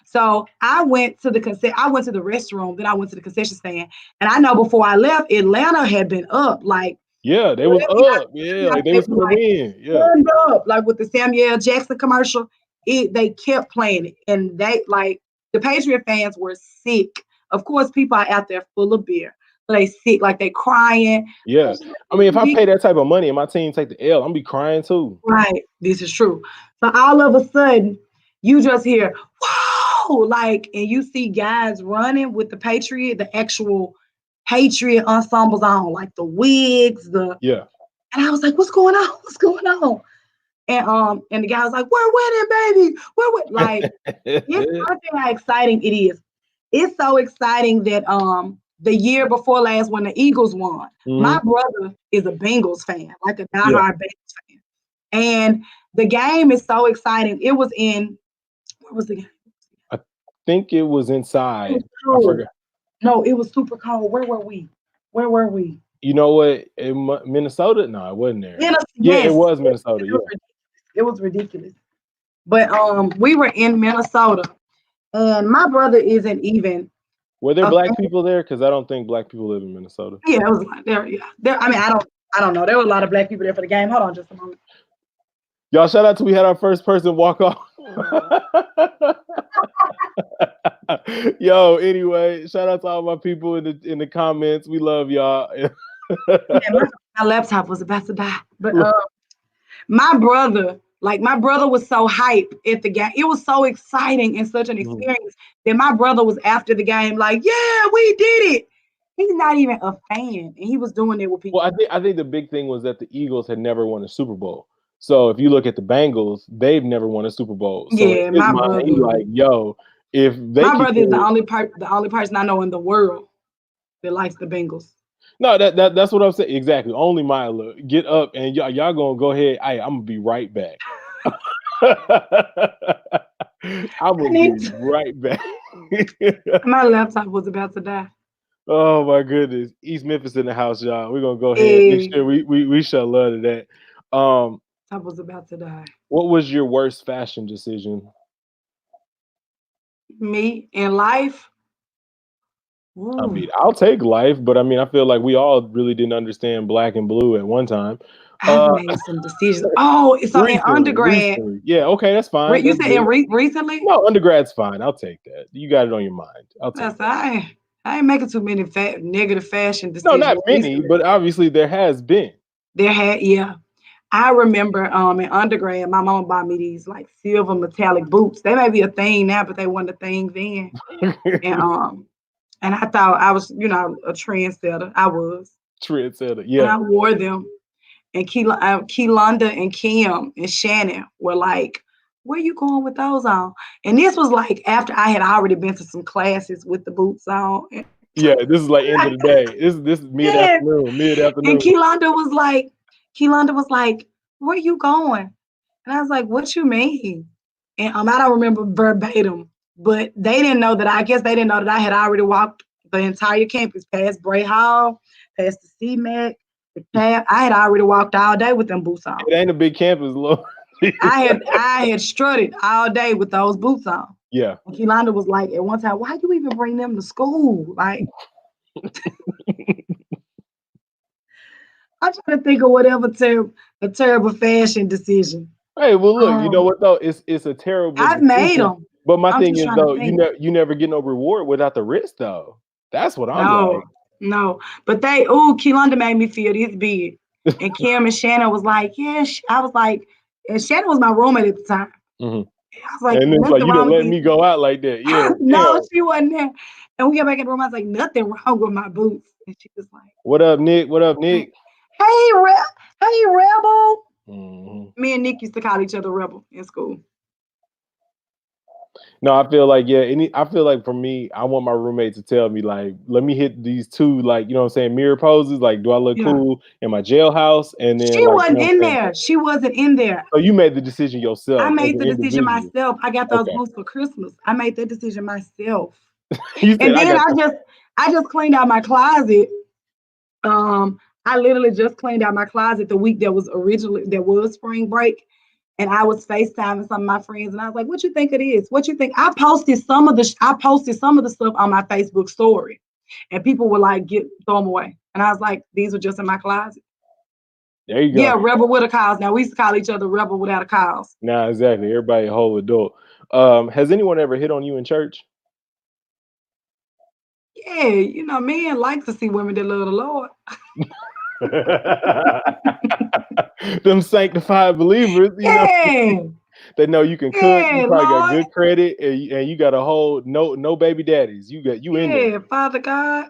So I went to the restroom, then I went to the concession stand, and I know before I left, Atlanta had been up like. Yeah, they was up. Yeah, like they was gonna win. Yeah. Turned up like with the Samuel Jackson commercial. They kept playing it, and the Patriot fans were sick. Of course, people are out there full of beer, but they sick, like they crying. Yeah. I mean, if I pay that type of money and my team take the L, I'm be crying too. Right, this is true. So all of a sudden, you just hear whoa, like, and you see guys running with the actual Patriot ensembles on, like the wigs, Yeah. and I was like, what's going on? What's going on? And the guy was like, "We're winning, baby. We're like it's something how exciting it is. It's so exciting that the year before last when the Eagles won, my hmm brother is a Bengals fan, like a Yeah. diehard Bengals fan. And the game is so exciting. It was in where was the game? I think it was It was inside. I cold. forgot. No, it was super cold. Where were we? Where were we? You know what? Minnesota? No, it wasn't there. Yeah, it Yes, was Minnesota. Yeah. it was ridiculous. But we were in Minnesota, and my brother isn't even Were there a black fan. people there? Because I don't think black people live in Minnesota. Yeah, it was like there. Yeah, there. I mean, I don't know. There were a lot of black people there for the game. Hold on, just a moment. Y'all, shout out to we had our first person walk off. Yo, anyway, shout out to all my people in the comments. We love y'all. Yeah, my laptop was about to die, but my brother was so hype at the game. It was so exciting and such an Mhm. experience that my brother was after the game, like, yeah, we did it. He's not even a fan, and he was doing it with people. Well, I think the big thing was that the Eagles had never won a Super Bowl. So if you look at the Bengals, they've never won a Super Bowl. So in Yeah, his mind, he's like, "Yo, if they my keep brother is winning, the only person I know in the world that likes the Bengals. no, that's what I'm saying. Exactly. Only Milo. Get up and y'all gonna go ahead. Hey, I'm gonna be right back. I'm I gonna need be to, right back." my laptop was about to die. Oh my goodness. East Memphis in the house, y'all. We're gonna go ahead. Make Hey, sure we show love to that. I was about to die. What was your worst fashion decision? Me in life. I Ooh, mean, I'll take life, but I mean, I feel like we all really didn't understand black and blue at one time. I've Uh, made some decisions. Oh, so in recently, undergrad, recently, yeah, okay, that's fine. you That's said good. recently? No, undergrad's fine. I'll take that. You got it on your mind. I'll take That's that. I ain't making too many negative fashion No, not decisions many, recently. but obviously there has been. Yeah. I remember in undergrad, my mom bought me these like silver metallic boots. They may be a thing now, but they weren't a thing then. And and I thought I was, a trendsetter. I was. Trendsetter, And yeah. I wore them. And Keelonda and Kim and Shannon were like, where you going with those on? And this was like after I had already been to some classes with the boots on. Yeah, this is like end of the day. This is mid Yeah. afternoon, mid And afternoon. Keelonda was like, where you going? And I was like, what you mean? And I don't remember verbatim, but they didn't know that. I guess they didn't know that I had already walked the entire campus, past Bray Hall, past the CMAC, the cab. I had already walked all day with them boots on. It ain't a big campus, Lord. I had strutted all day with those boots on. Yeah. And Keelonda was like, at one time, why you even bring them to school? Like, I'm trying to think of whatever a terrible fashion decision. Hey, well, look, you know Um, what though? It's a terrible I've made decision. them. But my I'm thing just is trying to though, think. you never get no reward without the risk though. That's what I'm like. No. But Keelonda made me feel this big. And Kim and Shannon was like, yeah, I was like, and Shannon was my roommate at the time. Mhm. I was like, And it's like nothing you wrong didn't with let these. me go out like that. Yeah, No, damn. she wasn't there. And we got back in the room. I was like, nothing wrong with my boots. And she was like, What up, Nick? What up, Nick? hey, hey, Rebel. Mhm. Me and Nick used to call each other Rebel in school. No, I feel like I feel like for me, I want my roommate to tell me like, let me hit these two like, you know what I'm saying, mirror poses. Like, do I look Yeah. cool in my jailhouse? And then She like, you wasn't know what in I'm saying? there. She wasn't in there. So you made the decision I yourself as made an the decision individual. myself. I got those Okay. boots for Christmas. I made that decision myself. You said And I then got this. I just cleaned out my closet. I literally just cleaned out my closet the week that was spring break. And I was FaceTiming some of my friends, and I was like, "What you think it is? What you think?" I posted some of the stuff on my Facebook story, and people were like, throw them away." And I was like, "These were just in my closet." There you Yeah, go. Rebel with a cause. Now we used to call each other Rebel without a cause. Nah, exactly. Everybody a whole adult. Has anyone ever hit on you in church? Yeah, men like to see women that love the Lord. Them sanctified believers, Yeah, they know you can cook. You yeah, probably got Lord. good credit, and you got a whole no baby daddies. You in there. Yeah, Father God,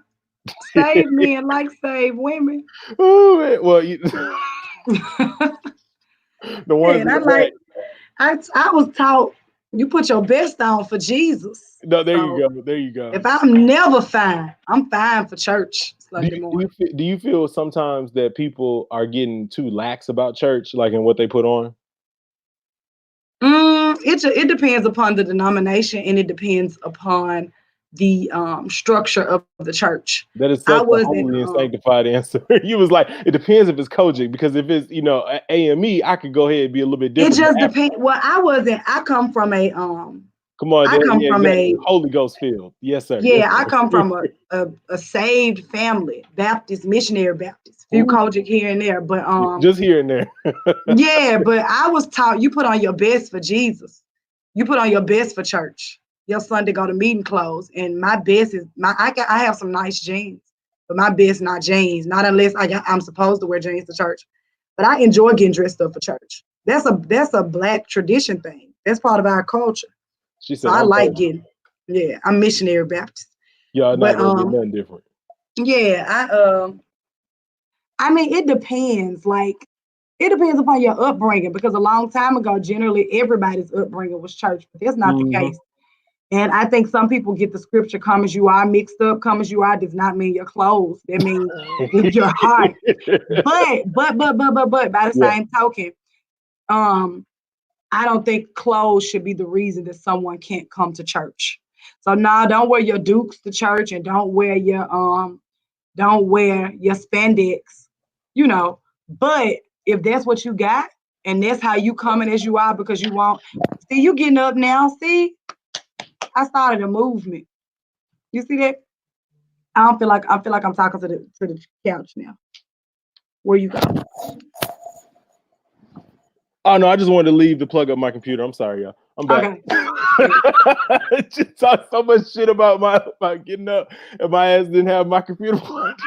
save men like save women. Oh, man. Well, the Yeah, ones in and the back. I was taught you put your best on for Jesus. No, there you So go. There you go. if I'm never fine, I'm fine for church Sunday morning. Do you feel sometimes that people are getting too lax about church, like in what they put on? It depends upon the denomination, and it depends upon the structure of the church. That is I such a wasn't. holy and sanctified answer. You was like, it depends if it's Kojic, because if it's AME, I could go ahead and be a little bit It different. just depends. Well, I wasn't. I come from a Come on, I come yeah, from exactly. a Holy Ghost filled. Yes, sir. Yes, Yeah, I come sir. from a saved family, Baptist, missionary Baptist, few Ooh, Kojic here and there, but just here and there. yeah, but I was taught you put on your best for Jesus, you put on your best for church. Your Sunday go to meeting clothes, and my best is I have some nice jeans, but my best not jeans, not unless I'm supposed to wear jeans to church. But I enjoy getting dressed up for church. That's a black tradition thing. That's part of our culture. She So said, I I'm like Kojic. getting, yeah, I'm missionary Baptist. Y'all not But gonna get nothing different. Yeah, I mean, it depends. Like, it depends upon your upbringing because a long time ago, generally everybody's upbringing was church, but that's not the Hmm. case. And I think some people get the scripture "come as you are" mixed up. "Come as you are" does not mean your clothes. That means your heart. But by the Yeah. same token, um, I don't think clothes should be the reason that someone can't come to church. So nah, don't wear your dukes to church and don't wear your spandex, you know. But if that's what you got and that's how you coming as you are because you want, see, you getting up now. See, I started a movement. You see that? I feel like I'm talking to the couch now. Where you go? Oh no, I just wanted to leave to plug up my computer. I'm sorry, y'all. I'm back. Okay. Just talked so much shit about my getting up, and my ass didn't have my computer plugged.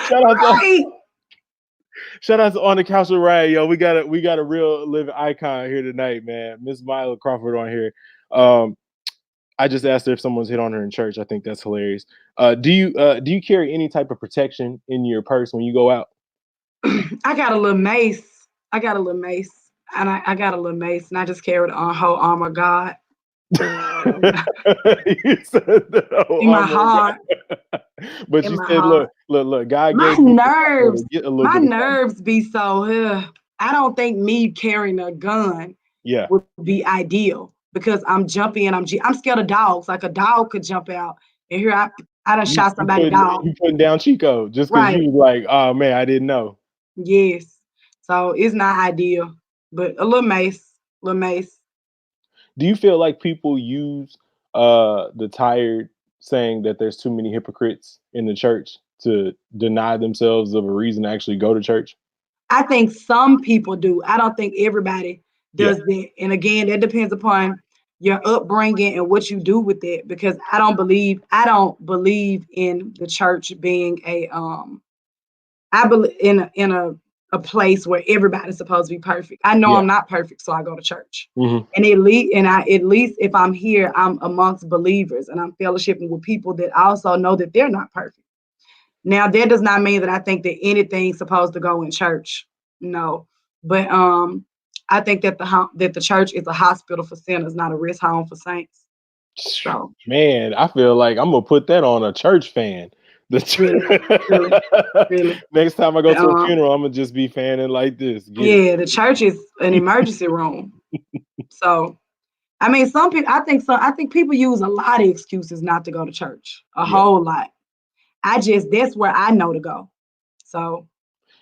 shout out to Right. shout out to On the Couch with Ryan, yo. We got a real living icon here tonight, man. Miss Milaa Crawford on here. I just asked her if someone's hit on her in church. I think that's hilarious. Do you carry any type of protection in your purse when you go out? I got a little mace. I got a little mace. And I got a little mace, and I just carried on whole armor of God You said the whole in my armor of heart. God. But In you my said, heart. look, God My gave you the power to nerves, get a little my bit of something. nerves be so I don't think me carrying a gun Yeah. would be ideal because I'm jumpy and I'm scared of dogs. Like a dog could jump out and here I done You shot you somebody's putting dog. you putting down Chico just because Right. you was like, oh man, I didn't know. Yes. So it's not ideal. But a little mace, little mace. Do you feel like people use the tired saying that there's too many hypocrites in the church to deny themselves of a reason to actually go to church? I think some people do. I don't think everybody Yeah. does that. And again, that depends upon your upbringing and what you do with it. Because I don't believe in the church being I believe in a place where everybody's supposed to be perfect. I know Yeah. I'm not perfect, so I go to church. Hmm. And at least if I'm here, I'm amongst believers and I'm fellowshipping with people that also know that they're not perfect. Now, that does not mean that I think that anything's supposed to go in church. No. But I think that the church is a hospital for sinners, not a rest home for saints. So Man, I feel like I'm gonna put that on a church fan. really, really, really. Next time I go But, to a funeral, I'm gonna just be fanning like this. Get it? yeah, the church is an emergency room. So I mean, I think people use a lot of excuses not to go to church. A Yeah. whole lot. That's where I know to go. So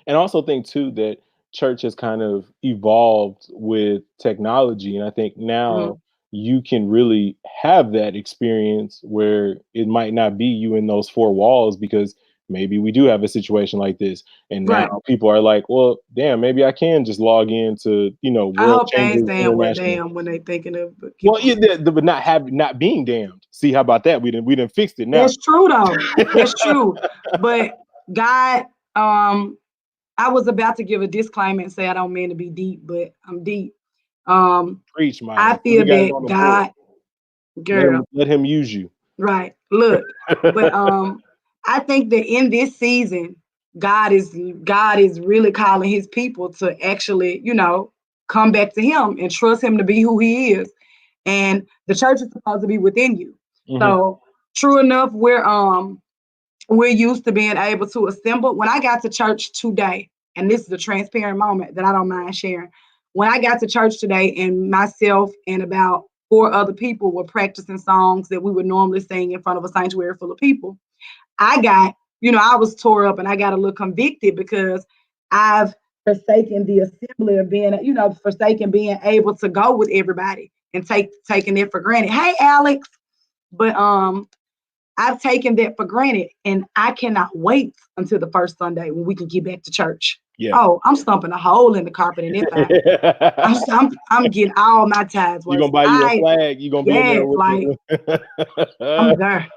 And I also think too that church has kind of evolved with technology, and I think now mhm, you can really have that experience where it might not be you in those four walls because maybe we do have a situation like this, and now right. people are like, well, damn, maybe I can just log into I World hope they ain't Changers saying well International. damn when they thinking of Well, keeping yeah, on. but not being damned. See, how about that? We didn't fixed it now. That's true though. That's true. But God, I was about to give a disclaimer and say I don't mean to be deep, but I'm deep. Um, Preach, I Milo. We feel got it that on the floor. God, girl, Let him use you. right. Look, but I think that in this season, God is really calling his people to actually, come back to him and trust him to be who he is. And the church is supposed to be within you. Hmm. So true enough, we're used to being able to assemble. When I got to church today, and this is a transparent moment that I don't mind sharing. When I got to church today, and myself and about four other people were practicing songs that we would normally sing in front of a sanctuary full of people, I was tore up and I got a little convicted because I've forsaken the assembly of being, forsaken being able to go with everybody and taking it for granted. Hey, Alex. But I've taken that for granted, and I cannot wait until the first Sunday when we can get back to church. Yeah. Oh, I'm stumping a hole in the carpet in this thing. I'm getting all my tithes You worth. gonna buy you a flag? You gonna be in there Yes, with like I'm the there.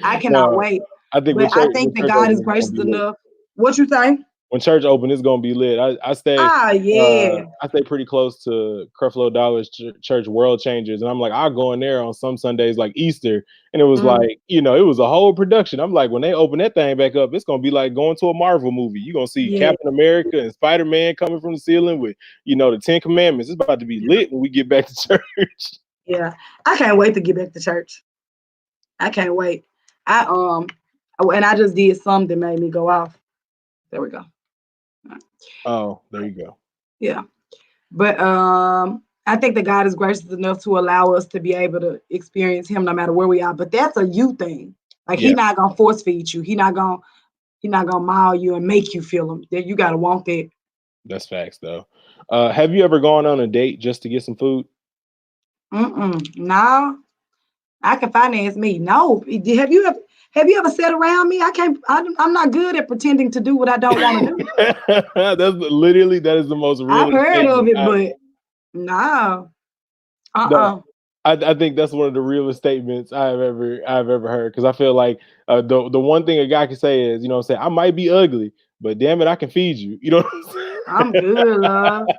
I cannot no, wait. I think But I the think that church God is organization gonna gracious be lit. enough. What you say? when church open, it's gonna be lit. Ah, yeah. I stay pretty close to Creflo Dollar's church, World Changers, and I'm like, I'll go in there on some Sundays like Easter, and it was Mm, like, you know, it was a whole production. I'm like, when they open that thing back up, it's gonna be like going to a Marvel movie. You're gonna see yeah, Captain America and Spider-Man coming from the ceiling with, you know, the Ten Commandments. It's about to be yeah, lit when we get back to church. yeah. I can't wait to get back to church. I can't wait. I and I just did something that made me go off. There we go. Oh, there you go. Yeah. But I think that God is gracious enough to allow us to be able to experience him no matter where we are. But that's a you thing. Like he Yeah, not gonna force feed you. He not gonna maul you and make you feel him. That you gotta want that. that's facts though. Have you ever gone on a date just to get some food? No, I can finance me. No. Have you ever sat around me? I can't. I'm not good at pretending to do what I don't want to do. That's literally that is the most I've realest heard of statement. it, but no. No, Uh-uh. I think that's one of the realest statements I've ever heard because I feel like the one thing a guy can say is, you know what I'm saying, I might be ugly, but damn it, I can feed you. You know what I'm I'm good, love. saying?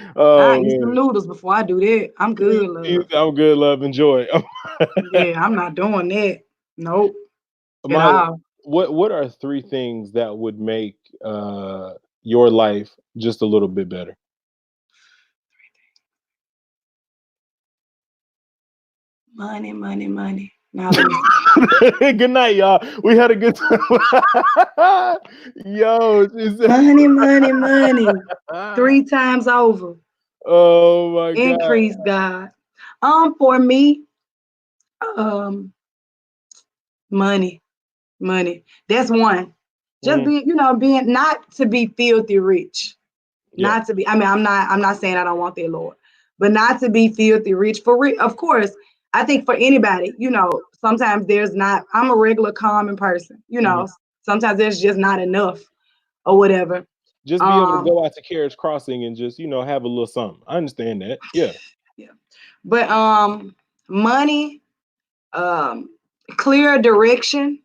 I Oh eat some man. noodles before I do that. I'm good, love. I'm good, love, enjoy. Yeah, I'm not doing that. Nope, at Mila, all. what are three things that would make your life just a little bit better? Money, money, money. Now let me see. Good night, y'all. We had a good time. Yo, she said, Money, money, money. 3 times over. oh my god. Increase, God. For me, um, money, money. That's one. Just Mhm. being not to be filthy rich. Yeah, Not to be. I mean, I'm not saying I don't want that, Lord, but not to be filthy rich for real. Of course, I think for anybody, sometimes there's not. I'm a regular common person. mhm. Sometimes there's just not enough or whatever. Just be able to Um, go out to Carriage Crossing and just, have a little something. I understand that. Yeah. yeah, but money, um, clear direction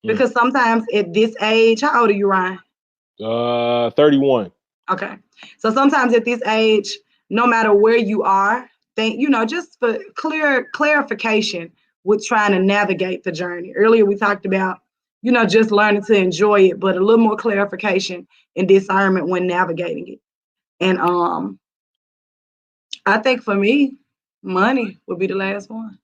Mm. because sometimes at this age, how old are you, Ryan? 31. Okay. So sometimes at this age, no matter where you are, think, just for clarification with trying to navigate the journey. Earlier we talked about, just learning to enjoy it, but a little more clarification and discernment when navigating it. And I think for me, money would be the last one.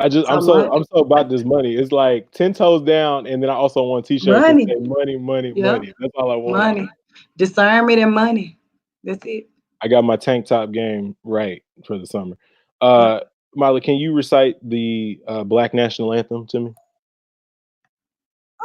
So I'm so about this money. It's like 10 toes down, and then I also want t-shirts that money. say money, money, Yep. money. That's all I want. Money. Discernment and money. That's it. I got my tank top game right for the summer. Yeah. Uh, Miley, can you recite the Black National Anthem to me?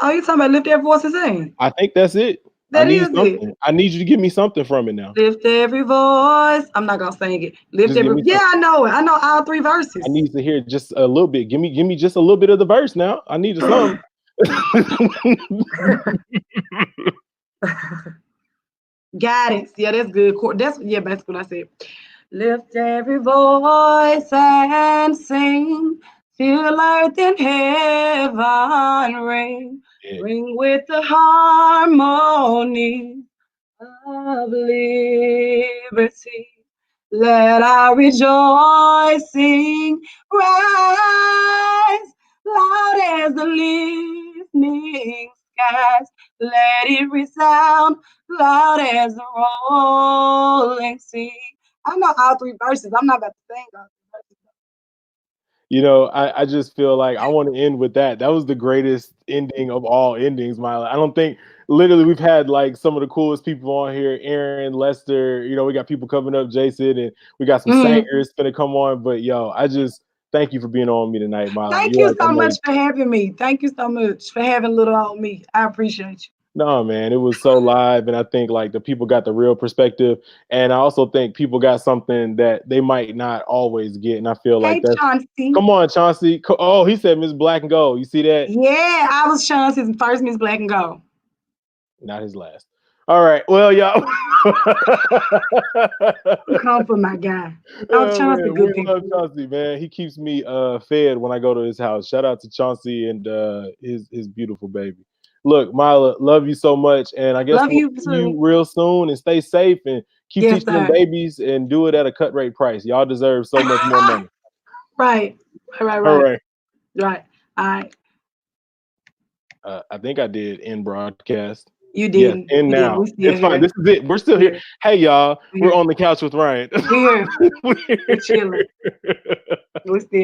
Oh, you talking about lift that voice and sing? I think that's it. I That need is it. something. I need you to give me something from it now. Lift every voice. I'm not gonna sing it. Lift Just give every. me Yeah, something. I know it. I know all three I verses. need to hear just a little bit. Give me just a little bit of the verse now. I need some. Guidance. Yeah, that's good. That's basically what I said. Lift every voice and sing. Till earth and heaven ring. Yeah. Ring with the harmony of liberty. Let our rejoicing rise loud as the listening skies. Let it resound loud as the rolling sea. I know all three verses. I'm not about to sing all three verses. I just feel like I want to end with that. That was the greatest ending of all endings, Miley. I don't think literally we've had like some of the coolest people on here, Aaron, Lester, we got people coming up, Jason, and we got some Mhm. singers gonna come on. But yo, I just thank you for being on me tonight, Miley. Thank You you are so much amazing. for having me. Thank you so much for having little old me. I appreciate you. No, man, it was so live, and I think like the people got the real perspective, and I also think people got something that they might not always get, and I feel like Hey, that's. Chauncey. Come on, Chauncey. Oh, he said Miss Black and Gold. You see that? Yeah, I was Chauncey's first Miss Black and Gold. Not his last. All right. Well, y'all. Come for my guy. Oh, Oh Chauncey, man, we good love people. Chauncey, man. He keeps me fed when I go to his house. Shout out to Chauncey and his beautiful baby. Look, Mila, love you so much, and I guess Love we'll you see you too. real soon. And stay safe and keep Yes, teaching them sir. babies and do it at a cut rate price. Y'all deserve so much more money. Right. Right. All Right. right. Right. All right. I think I did end broadcast. You Yes, didn't. end You didn't. now. We still It's fine. here. This is it. We're still here. Here. Hey, y'all. We We're here. on the couch with Ryan. We here. We're We chilling. here. We still